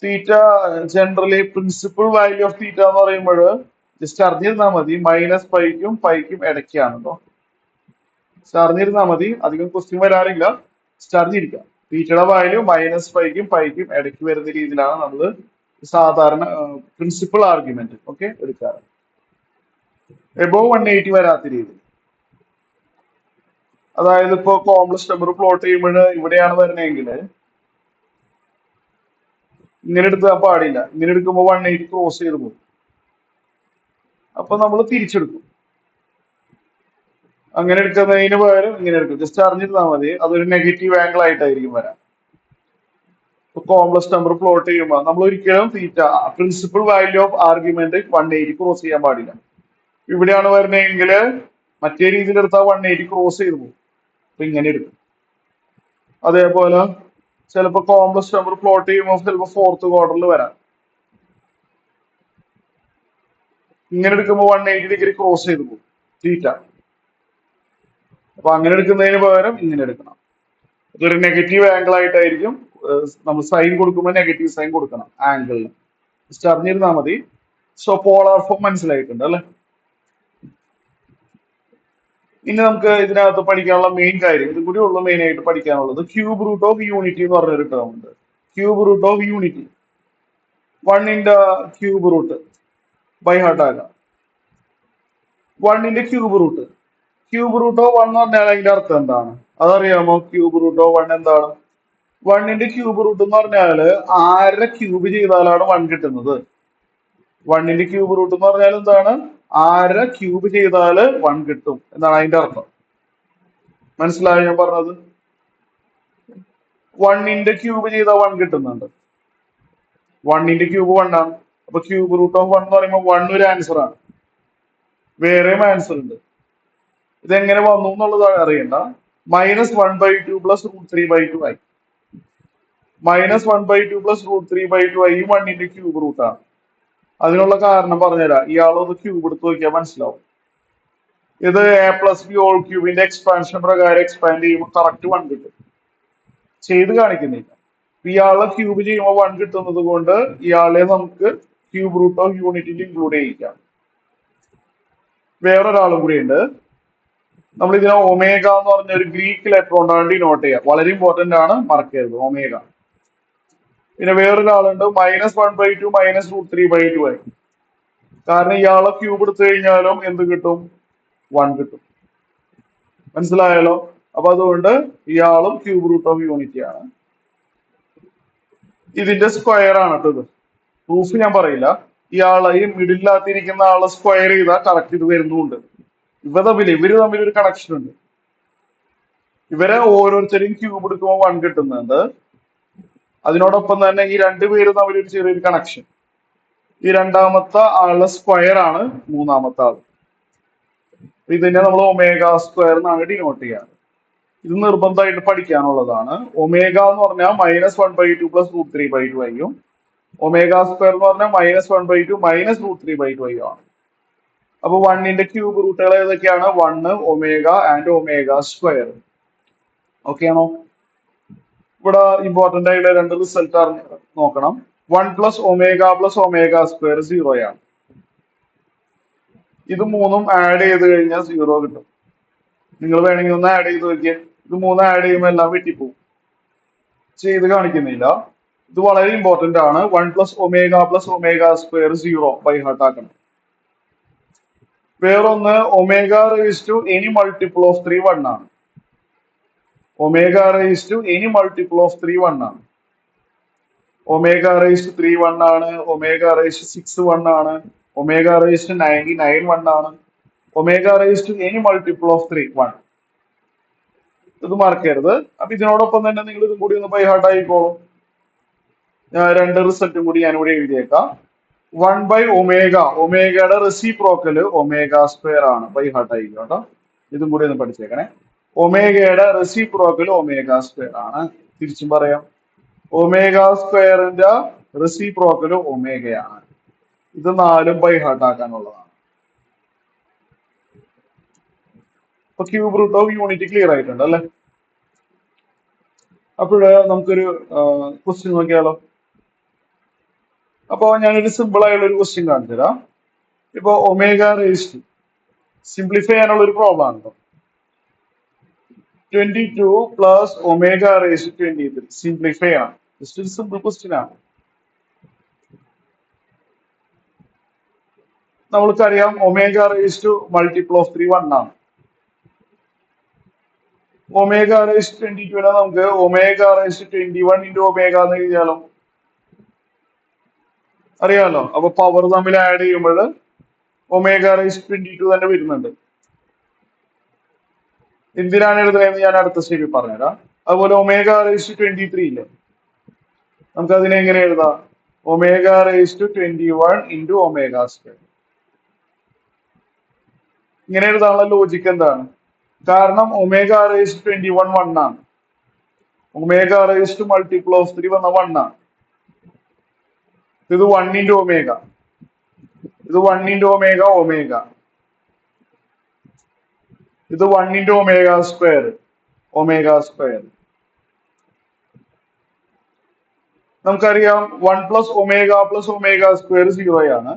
Theta generally principal value of theta എന്ന് പറയുമ്പോൾ ജസ്റ്റ് അറിഞ്ഞിരുന്നാൽ മതി, മൈനസ് പൈക്കും പൈക്കും ഇടയ്ക്കാണ് കേട്ടോ. അറിഞ്ഞിരുന്നാൽ മതി, അധികം ക്വസ്റ്റ്യൻ വരാറില്ല. അറിഞ്ഞിരിക്കാം, തീറ്റയുടെ വാല്യൂ മൈനസ് പൈക്കും പൈക്കും ഇടയ്ക്ക് വരുന്ന രീതിയിലാണ് നമ്മൾ സാധാരണ പ്രിൻസിപ്പൽ ആർഗ്യുമെന്റ് ഓക്കെ എടുക്കാറ്. എബോവ് 180 വരാത്ത രീതി. അതായത് ഇപ്പോ കോംപ്ലക്സ് നമ്പർ പ്ലോട്ട് ചെയ്യുമ്പോൾ ഇവിടെയാണ് വരുന്നതെങ്കിൽ ഇങ്ങനെ എടുക്കാൻ പാടില്ല. ഇങ്ങനെ എടുക്കുമ്പോൾ 180 ക്രോസ് ചെയ്ത് പോകും. അപ്പൊ നമ്മൾ തിരിച്ചെടുക്കും. അങ്ങനെ എടുക്കുന്നതിന് പകരം ഇങ്ങനെ എടുക്കും. ജസ്റ്റ് അറിഞ്ഞിരുന്നാൽ മതി, അതൊരു നെഗറ്റീവ് ആംഗിൾ ആയിട്ടായിരിക്കും വരാം. ഇപ്പൊ കോംപ്ലക്സ് നമ്പർ പ്ലോട്ട് ചെയ്യുമ്പോൾ നമ്മൾ ഒരിക്കലും theta principal value of argument 180 cross ചെയ്യാൻ പാടില്ല. ഇവിടെയാണ് വരുന്നതെങ്കിൽ മറ്റേ രീതിയിൽ എടുത്താൽ 180 ക്രോസ് ചെയ്ത് പോകും. അപ്പൊ ഇങ്ങനെ എടുക്കും. അതേപോലെ ചിലപ്പോൾ കോംപ്ലക്സ് നമ്പർ പ്ലോട്ട് ചെയ്യുമ്പോൾ ചിലപ്പോൾ ഫോർത്ത് ക്വാർട്ടറിൽ വരാം. ഇങ്ങനെ എടുക്കുമ്പോൾ 180 ഡിഗ്രി ക്രോസ് ചെയ്ത് പോകും തീറ്റ. അപ്പൊ അങ്ങനെ എടുക്കുന്നതിന് പകരം ഇങ്ങനെ എടുക്കണം. ഇതൊരു നെഗറ്റീവ് ആംഗിൾ ആയിട്ടായിരിക്കും നമ്മൾ സൈൻ കൊടുക്കുമ്പോൾ നെഗറ്റീവ് സൈൻ കൊടുക്കണം ആംഗിളിന്. ജസ്റ്റ് അറിഞ്ഞിരുന്നാൽ മതി. സോ പോളാർ ഫോം മനസ്സിലായിട്ടുണ്ട് അല്ലെ. ഇനി നമുക്ക് ഇതിനകത്ത് പഠിക്കാനുള്ള മെയിൻ കാര്യം, ഇതും കൂടി ഉള്ളു മെയിൻ ആയിട്ട് പഠിക്കാനുള്ളത്, ക്യൂബ് റൂട്ട് ഓഫ് യൂണിറ്റി എന്ന് പറഞ്ഞൊരു ടേം ഉണ്ട്. Cube root of unity, 1 cube root by heart ആകാം. 1 cube root, cube root of 1 എന്ന് പറഞ്ഞാൽ അതിന്റെ അർത്ഥം എന്താണ് അതറിയാമോ? ക്യൂബ് റൂട്ട് ഓഫ് 1 എന്താണ്? 1 ക്യൂബ് റൂട്ട് എന്ന് പറഞ്ഞാല് 6 ക്യൂബ് ചെയ്താലാണ് 1 കിട്ടുന്നത്. 1 ക്യൂബ് റൂട്ട് എന്ന് പറഞ്ഞാൽ എന്താണ്? 6 ക്യൂബ് ചെയ്താല് 1 കിട്ടും എന്നാണ് അതിന്റെ അർത്ഥം. മനസ്സിലായോ ഞാൻ പറഞ്ഞത്? 1 ക്യൂബ് ചെയ്താൽ 1 കിട്ടുന്നുണ്ട്. 1 ക്യൂബ് 1 ആണ്. അപ്പൊ ക്യൂബ് റൂട്ട് ഓഫ് 1 എന്ന് പറയുമ്പോൾ 1 ഒരു ആൻസർ ആണ്. വേറെയും ആൻസർ ഉണ്ട്. ഇതെങ്ങനെ വന്നു എന്നുള്ളത് അറിയണ്ട. -1/2 പ്ലസ് √3/2 ആയി. -1/2 പ്ലസ് √3/2 ആയി 1 ക്യൂബ് റൂട്ട് ആണ്. അതിനുള്ള കാരണം പറഞ്ഞുതരാം. ഇയാളൊന്ന് ക്യൂബ് എടുത്ത് നോക്കിയാൽ മനസ്സിലാവും. ഇത് a+b ഹോൾ ക്യൂബിന്റെ എക്സ്പാൻഷൻ പ്രകാരം എക്സ്പാൻഡ് ചെയ്യുമ്പോൾ കറക്റ്റ് 1 കിട്ടും. ചെയ്ത് കാണിക്കുന്നില്ല. ഇയാളെ ക്യൂബ് ചെയ്യുമ്പോൾ 1 കിട്ടുന്നത് കൊണ്ട് ഇയാളെ നമുക്ക് ക്യൂബ് റൂട്ട് ഓഫ് യൂണിറ്റിൽ ഇൻക്ലൂഡ് ചെയ്യിക്കാം. വേറൊരാളും കൂടി ഉണ്ട്. നമ്മൾ ഇതിനെ ഒമേഗ എന്ന് പറഞ്ഞ ഒരു ഗ്രീക്ക് ലെറ്റർ കൊണ്ടാണ് ഡിനോട്ട് ചെയ്യുക. വളരെ ഇമ്പോർട്ടന്റ് ആണ്, മറക്കരുത് ഒമേഗ. പിന്നെ വേറൊരാളുണ്ട് -1/2 -√3/2 ആയി. കാരണം ഇയാളെ ക്യൂബ് എടുത്തു കഴിഞ്ഞാലും എന്ത് കിട്ടും? 1 കിട്ടും. മനസ്സിലായാലോ? അപ്പൊ അതുകൊണ്ട് ഇയാളും ക്യൂബ് റൂട്ട് ഓഫ് യൂണിറ്റി ആണ്. ഇതിന്റെ സ്ക്വയർ ആണ് കേട്ടോ ഇത്. പ്രൂഫ് ഞാൻ പറയില്ല. ഇയാളെ ഈ മിഡിലാത്തിരിക്കുന്ന ആളെ സ്ക്വയർ ചെയ്താൽ കറക്റ്റ് ഇത് വരുന്നുണ്ട്. ഇവര് തമ്മിൽ ഒരു കണക്ഷൻ ഉണ്ട്. ഇവരെ ഓരോരുത്തരും ക്യൂബ് എടുക്കുമ്പോൾ 1 കിട്ടുന്നുണ്ട്. അതിനോടൊപ്പം തന്നെ ഈ രണ്ടുപേരും തമ്മിൽ ഒരു ചെറിയൊരു കണക്ഷൻ. ഈ രണ്ടാമത്തെ ആളുടെ സ്ക്വയർ ആണ് മൂന്നാമത്തെ ആൾ. ഇതിനെ നമ്മൾ ഒമേഗ സ്ക്വയർ എന്നാണ് ഡിനോട്ട് ചെയ്യാറ്. ഇത് നിർബന്ധമായിട്ട് പഠിക്കാനുള്ളതാണ്. ഒമേഗ എന്ന് പറഞ്ഞാൽ -1/2 പ്ലസ് √3/2 ആയും ഒമേഗ സ്ക്വയർ എന്ന് പറഞ്ഞാൽ -1/2 -√3/2 ആയും ആണ്. അപ്പൊ 1 ക്യൂബ് റൂട്ടുകൾ ഏതൊക്കെയാണ്? 1, omega and omega square. Okay ആണോ? ഇവിടെ ഇമ്പോർട്ടന്റ് ആയിട്ടുള്ള 2 റിസൾട്ട് നോക്കണം. 1 + ഒമേഗ സ്ക്വയർ 0 ആണ്. ഇത് മൂന്നും ആഡ് ചെയ്ത് കഴിഞ്ഞാൽ 0 കിട്ടും. നിങ്ങൾ വേണമെങ്കിൽ ഒന്ന് ആഡ് ചെയ്ത് നോക്കിയാൽ ഇത് മൂന്നും ആഡ് ചെയ്യുമ്പോൾ എല്ലാം വെട്ടിപ്പോവും. ചെയ്ത് കാണിക്കുന്നില്ല. ഇത് വളരെ ഇമ്പോർട്ടന്റ് ആണ്. 1 + ഒമേഗ സ്ക്വയർ 0 ബൈ ഹാർട്ട് ആക്കണം. വേറൊന്ന് omega raise to any multiple of 3 1 ആണ്. Omega raise to any multiple of 3 1 ആണ്. ഒമേഗ റേസ് ടു 3 1 ആണ്. ഒമേഗ റേസ് ടു 6 1 ആണ്. ഒമേഗ റേസ് ടു 99 1 ആണ്. Omega raise to any multiple of 3 1. ഇത് മറക്കരുത്. അപ്പൊ ഇതിനോടൊപ്പം തന്നെ നിങ്ങൾ ഇതും കൂടി ഒന്ന് ബൈ ഹാർട്ട് ആയിക്കോളും. ഞാൻ 2 റിസൾട്ടും കൂടി ഞാനിവിടെ എഴുതിയേക്കാം. 1/ഒമേഗ, ഒമേഗയുടെ റെസിപ്രോക്കല് ഒമേഗ സ്ക്വയർ ആണ്. ബൈ ഹാർട്ട് ആയിരിക്കും കേട്ടോ. ഇതും കൂടി ഒന്ന് പഠിച്ചേക്കണേ. ഒമേഗയുടെ റെസിപ്രോക്കല് ഒമേഗ സ്ക്വയർ ആണ്. തിരിച്ചും പറയാം, ഒമേഗ സ്ക്വയറിന്റെ റെസിപ്രോക്കല് ഒമേഗയാണ്. ഇത് 4 ബൈ ഹാർട്ട് ആക്കാനുള്ളതാണ്. അപ്പൊ cube root of unity clear ആയിട്ടുണ്ട് അല്ലെ? അപ്പോഴ് നമുക്കൊരു ക്വസ്റ്റ്യൻ നോക്കിയാലോ. അപ്പോ ഞാനൊരു സിമ്പിൾ ആയുള്ള ഒരു ക്വസ്റ്റ്യൻ കാണിച്ചു തരാം. ഇപ്പൊ ഒമേഗ റേസ്റ്റ് സിംപ്ലിഫൈ ചെയ്യാനുള്ള ഒരു പ്രോബ്ലം ആണ്. 22 പ്ലസ് ഒമേഗ റേസ്റ്റ് 23 സിംപ്ലിഫൈ ആണ്. ജസ്റ്റ് ഒരു സിമ്പിൾ ക്വസ്റ്റ്യൻ ആണ്. നമ്മൾക്കറിയാം ഒമേഗ റേസ്റ്റ് മൾട്ടിപ്പിൾ ഓഫ് 3 1 ആണ്. ഒമേഗ റേസ്റ്റ് 22 നമുക്ക് ഒമേഗ റേസ്റ്റ് 21 ഇൻറ്റു ഒമേഗ എന്ന് എഴുതിയാലോ? അറിയാലോ. അപ്പൊ പവർ തമ്മിൽ ആഡ് ചെയ്യുമ്പോൾ ഒമേഗ റേസ്റ്റ് 22 തന്നെ വരുന്നുണ്ട്. എന്തിനാണ് എഴുതുന്നതെന്ന് ഞാൻ അടുത്ത സ്റ്റെപ്പിൽ പറഞ്ഞുതരാം. അതുപോലെ ഒമേഗ റേസ്റ്റ് 23 ഇല്ലേ, നമുക്ക് അതിനെ എങ്ങനെ എഴുതാം? ഒമേഗ റേസ്റ്റ് 21 ഇൻറ്റു ഒമേഗ സ്ക്വയർ. ഇങ്ങനെ എഴുതാനുള്ള ലോജിക്ക് എന്താണ്? കാരണം ഒമേഗ റേസ്റ്റ് 21 1 ആണ്. ഒമേഗ റേസ്റ്റ് മൾട്ടിപ്പിൾ ഓഫ് 3 വന്ന 1 ആണ്. ഇത് 1 ഇൻറ്റു ഒമേഗ, ഇത് 1 ഇൻറ്റു ഒമേഗ ഒമേഗ, ഇത് 1 into omega square omega square. നമുക്കറിയാം 1 പ്ലസ് ഒമേഗ സ്ക്വയർ 0 ആണ്.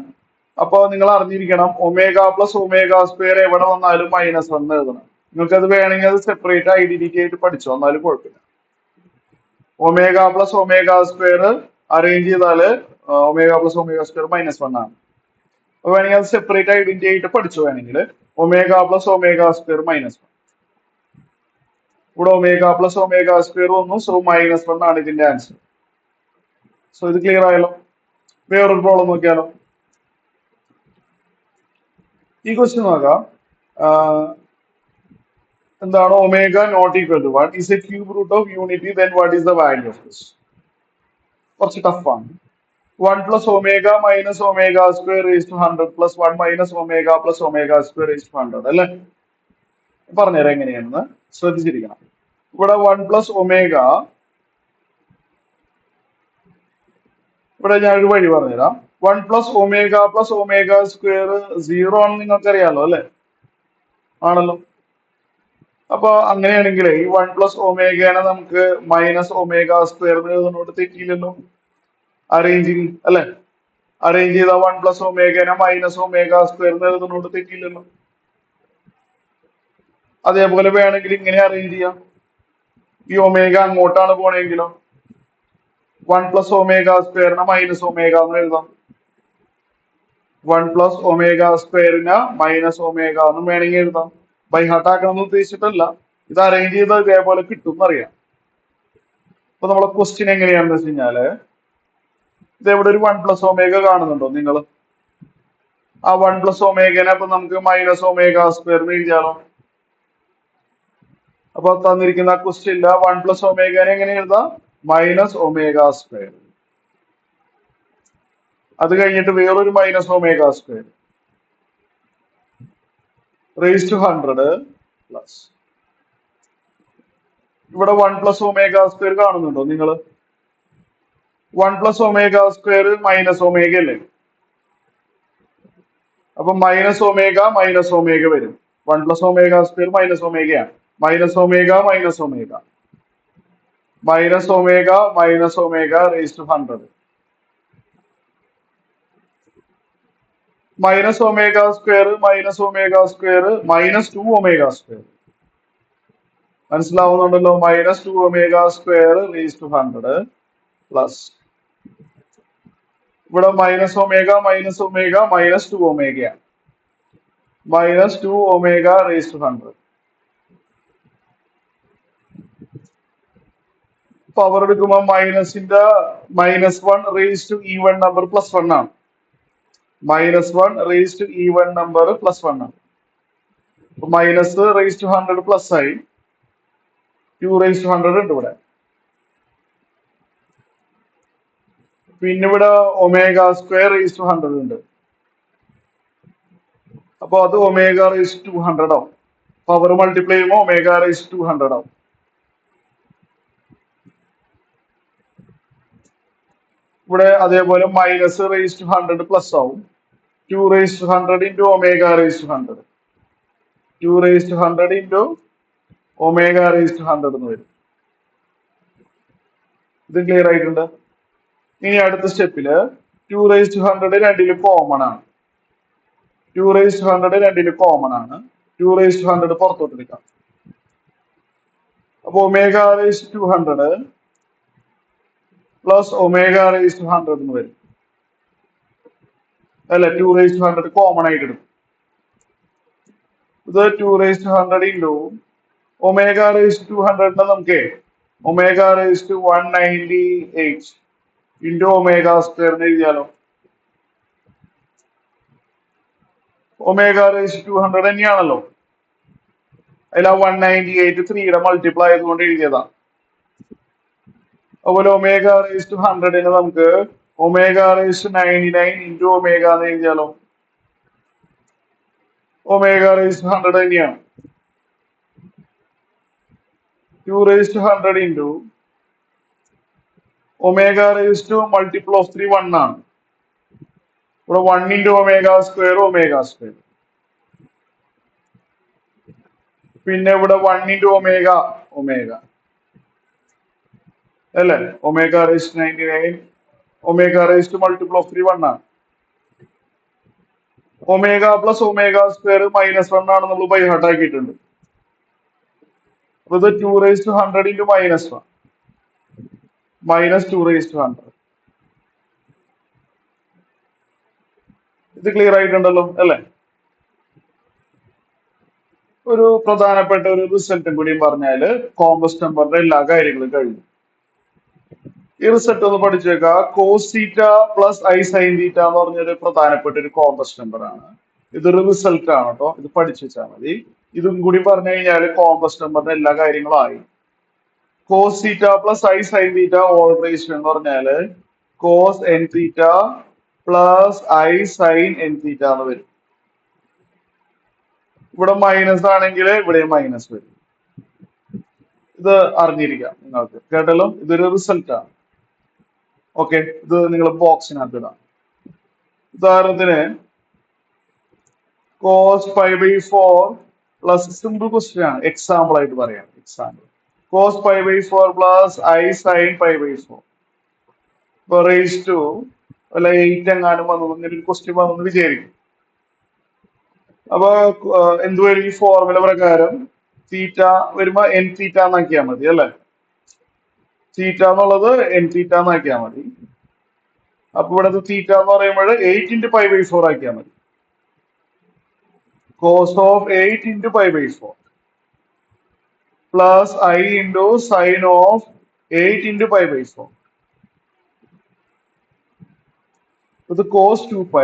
അപ്പൊ നിങ്ങൾ അറിഞ്ഞിരിക്കണം ഒമേഗ പ്ലസ് ഒമേഗ സ്ക്വയർ എവിടെ വന്നാലും -1 എഴുതണം. നിങ്ങൾക്ക് അത് വേണമെങ്കിൽ അത് സെപ്പറേറ്റ് ഐഡന്റിറ്റി ആയിട്ട് പഠിച്ചോ, എന്നാലും കുഴപ്പമില്ല. Omega plus omega square arrange ചെയ്താല് ഒമേഗ പ്ലസ് ഒമേഗ സ്ക്വയർ -1 ആണ്. അപ്പൊ വേണമെങ്കിൽ അത് സെപ്പറേറ്റ് ഐഡന്റിറ്റി ആയിട്ട് പഠിച്ചു. വേണമെങ്കിൽ ഒമേഗ പ്ലസ് ഒമേഗ സ്ക്വയർ -1. ഇവിടെ ഒമേഗ പ്ലസ് ഒമേഗ സ്ക്വയർ വന്നു. സോ -1 ആണ് ഇതിന്റെ ആൻസർ. സോ ഇത് ക്ലിയർ ആയല്ലോ. വേറൊരു പ്രോബ്ലം നോക്കിയാലോ. ഈ ക്വസ്റ്റ്യൻ നോക്കാം. എന്താണ് omega not equal to 1 is a cube root of unity, then what is the value of this? കുറച്ച് ടഫാണ്. 1 plus omega minus omega square raise to 100 plus 1 minus omega plus omega square raise to 100 അല്ലേ? പറഞ്ഞുതരാം എങ്ങനെയാണെന്ന്, ശ്രദ്ധിച്ചിരിക്കണം. ഇവിടെ 1 plus omega, ഇവിടെ ഞാനൊരു വഴി പറഞ്ഞുതരാം. 1 പ്ലസ് ഒമേഗ സ്ക്വയർ 0 ആണെന്ന് നിങ്ങൾക്കറിയാലോ അല്ലെ? ആണല്ലോ. അപ്പൊ അങ്ങനെയാണെങ്കിൽ ഈ 1 പ്ലസ് ഒമേഗനെ നമുക്ക് മൈനസ് ഒമേഗ സ്ക്വയർ എഴുതുന്നോട്ട് തെറ്റിയില്ലല്ലോ. അറേഞ്ചിങ് അല്ലെ? അറേഞ്ച് ചെയ്ത 1 പ്ലസ് ഒമേഗനെ മൈനസ് ഒമേഗ സ്ക്വയർ എഴുതുന്നോട്ട് തെറ്റിയില്ലല്ലോ. അതേപോലെ വേണമെങ്കിൽ ഇങ്ങനെ അറേഞ്ച് ചെയ്യാം. ഈ ഒമേഗ അങ്ങോട്ടാണ് പോണെങ്കിലോ 1 പ്ലസ് ഒമേഗ സ്ക്വയറിനെ മൈനസ് ഒമേഗ എന്ന് എഴുതാം. 1 പ്ലസ് ഒമേഗ സ്ക്വയറിന് മൈനസ് ഒമേഗ എന്നും വേണമെങ്കിൽ എഴുതാം. ബൈ ഹാർട്ട് ആക്കണമെന്ന് ഉദ്ദേശിച്ചിട്ടല്ല, ഇത് അറേഞ്ച് ചെയ്ത് ഇതേപോലെ കിട്ടും എന്നറിയാം. അപ്പൊ നമ്മളെ ക്വസ്റ്റ്യൻ എങ്ങനെയാണെന്ന് വെച്ച് കഴിഞ്ഞാല്, ഇതെവിടെ ഒരു 1 പ്ലസ് ഒമേഗ കാണുന്നുണ്ടോ നിങ്ങൾ? ആ 1 പ്ലസ് ഒമേഗനെ അപ്പൊ നമുക്ക് മൈനസ് ഒമേഗ സ്ക്വയറിന് എഴുതിയാലോ? അപ്പൊ തന്നിരിക്കുന്ന ക്വസ്റ്റ്യനില്ല 1 പ്ലസ് ഒമേഗനെ എങ്ങനെ എഴുതാം? Minus omega square. അത് കഴിഞ്ഞിട്ട് വേറൊരു minus omega square raise to 100 plus ഇവിടെ 1 പ്ലസ് ഒമേഗ സ്ക്വയർ കാണുന്നുണ്ടോ നിങ്ങൾ? 1 plus omega square minus omega അല്ലേ? അപ്പൊ മൈനസ് ഒമേഗ വരും. 1 പ്ലസ് ഒമേഗ സ്ക്വയർ മൈനസ് ഒമേഗയാണ്. Minus omega raise to 100. Minus omega square minus 2 omega square. മനസ്സിലാവുന്നുണ്ടല്ലോ? Minus 2 omega square raise to 100 plus ഇവിടെ minus omega minus 2 ഒമേഗയാണ്. Minus 2 omega raise to 100. Power എടുക്കുമ്പോൾ മൈനസിന്റെ -1 raise to even number +1 ആണ്. -1 raise to even number +1 ആണ്. Minus raise to 100 plus ആയി. 2 raise to 100 ഉണ്ട് ഇവിടെ. പിന്നെ ഇവിടെ ഒമേഗ സ്ക്വയർ റേസ് ടു 100 ഉണ്ട്. അപ്പൊ അത് ഒമേഗ റേസ് ടു 200 ആവും. പവർ മൾട്ടിപ്ലൈ ചെയ്യുമ്പോൾ ഒമേഗ റേസ് ടു 200 ആവും. ഇവിടെ അതേപോലെ മൈനസ് റേസ് ടു 100 പ്ലസ് ആവും. 2 raise to 100 into omega raise to 100. 2 raise to 100 into omega raise to 100 എന്ന് വരും. ഇത് ക്ലിയർ ആയിട്ടുണ്ട്. ഇനി അടുത്ത സ്റ്റെപ്പില് 2 രണ്ടില് കോമൺ ആണ്. 2 രണ്ടില് കോമൺ ആണ്. 2 പുറത്തോട്ട് എടുക്കാം. അപ്പൊ omega raise 200 plus omega raise 100 എന്ന് വരും. അല്ല, 2 കോമൺ ആയിട്ട് എടുക്കും. ഇത് 2 ഇൻറ്റു ഒമേഗ റേസ് 200 നമുക്ക് omega raise 198 into omega square എന്ന് എഴുതിയാലോ. ഒമേഗ റേസ് 200 തന്നെയാണല്ലോ. അതിൽ ആ 198 3യുടെ മൾട്ടിപ്ലൈ ആയതുകൊണ്ട് എഴുതിയതാ. അതുപോലെ ഒമേഗ റേസ് 100 നമുക്ക് ഒമേഗ റേസ് 99 ഇൻറ്റു ഒമേഗ എന്ന് എഴുതിയാലോ. ഒമേഗ റേസ് 100 തന്നെയാണ്. 2 into omega raise to multiple of 3 1 ആണ്. ഇവിടെ 1 into omega square omega square. പിന്നെ ഇവിടെ 1 ഇൻറ്റു ഒമേഗ ഒമേഗ അല്ലേ. Omega raise 99 omega raise to multiple of 3 1 ആണ്. ഒമേഗ പ്ലസ് ഒമേഗ സ്ക്വയർ -1 ആണ് നമ്മൾ ബൈ ഹാർട്ട് ആക്കിയിട്ടുണ്ട്. അപ്പൊ ഇത് 2 ഇൻറ്റു -1 -2 ഇത് ക്ലിയർ ആയിട്ടുണ്ടല്ലോ അല്ലേ. ഒരു പ്രധാനപ്പെട്ട ഒരു റിസൾട്ടും കൂടിയും പറഞ്ഞാല് കോംപ്ലക്സ് നമ്പറിന്റെ എല്ലാ കാര്യങ്ങളും കഴിഞ്ഞു. ഈ റിസൾട്ട് ഒന്ന് പഠിച്ചേക്ക. Cos theta plus I sine theta എന്ന് പറഞ്ഞൊരു പ്രധാനപ്പെട്ട ഒരു കോംപ്ലക്സ് നമ്പർ ആണ്. ഇതൊരു റിസൾട്ട് ആണ് കേട്ടോ. ഇത് പഠിച്ചു വെച്ചാൽ മതി. ഇതും കൂടി പറഞ്ഞു കഴിഞ്ഞാൽ കോംപ്ലക്സ് നമ്പറിന്റെ എല്ലാ കാര്യങ്ങളും ആയി. Cos theta plus I sine theta whole raise എന്ന് പറഞ്ഞാല് cos N theta plus I sine N theta എന്ന് വരും. ഇവിടെ മൈനസ് ആണെങ്കിൽ ഇവിടെ മൈനസ് വരും. ഇത് അറിഞ്ഞിരിക്കാം നിങ്ങൾക്ക്. കേട്ടല്ലോ, ഇതൊരു റിസൾട്ട് ആണ്. ഓക്കെ, ഇത് നിങ്ങൾ ബോക്സിനകത്ത് ഇടാം. ഉദാഹരണത്തിന് കോസ് 5/4 പ്ലസ് സിമ്പിൾ ക്വസ്റ്റ്യൻ ആണ്, എക്സാമ്പിൾ ആയിട്ട് പറയാം. Example cos 5/4 plus I sine 5/4 ഇപ്പൊ റേസ് ടു അല്ല 8 എങ്ങാനും വന്നു, ഇങ്ങനെ ഒരു ക്വസ്റ്റ്യൻ വന്നു വിചാരിക്കും. അപ്പൊ എന്തുവരും, ഈ ഫോർമുല പ്രകാരം തീറ്റ വരുമ്പോ എൻ തീറ്റ എന്നാക്കിയാൽ മതി അല്ലെ. തീറ്റ എന്നുള്ളത് എൻ തീറ്റ എന്നാക്കിയാൽ മതി. അപ്പൊ ഇവിടെ തീറ്റ എന്ന് പറയുമ്പോൾ 8 ഇൻറ്റു 5/4 ആക്കിയാൽ മതി. Cos of 8 into 5/4 plus i into sine of 8 into 5/4. ഇത് കോസ് 2π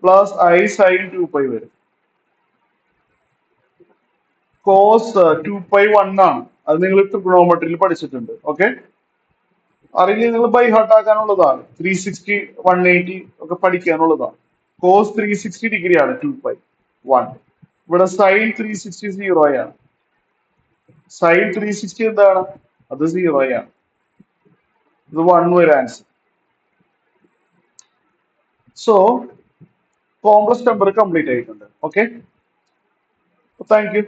പ്ലസ് ഐ സൈൻ 2π വരും. കോസ് 2π 1 ആണ്. അത് നിങ്ങൾ ട്രിഗണോമെട്രിയിൽ പഠിച്ചിട്ടുണ്ട്. ഓക്കെ, അറിയില്ല, നിങ്ങൾ ബൈ ഹാർട്ട് ആക്കാനുള്ളതാണ്. 360 180 ഒക്കെ പഠിക്കാനുള്ളതാണ്. കോസ് 360 ഡിഗ്രി ആണ് 2π 1. ഇവിടെ സൈൻ 360 0 ആണ്. സൈൻ 360 എന്താണ്, അത് 0 ആണ്. ഇത് 1 വരെ answer. So complex number complete ആയിട്ടുണ്ട്. Okay, thank U.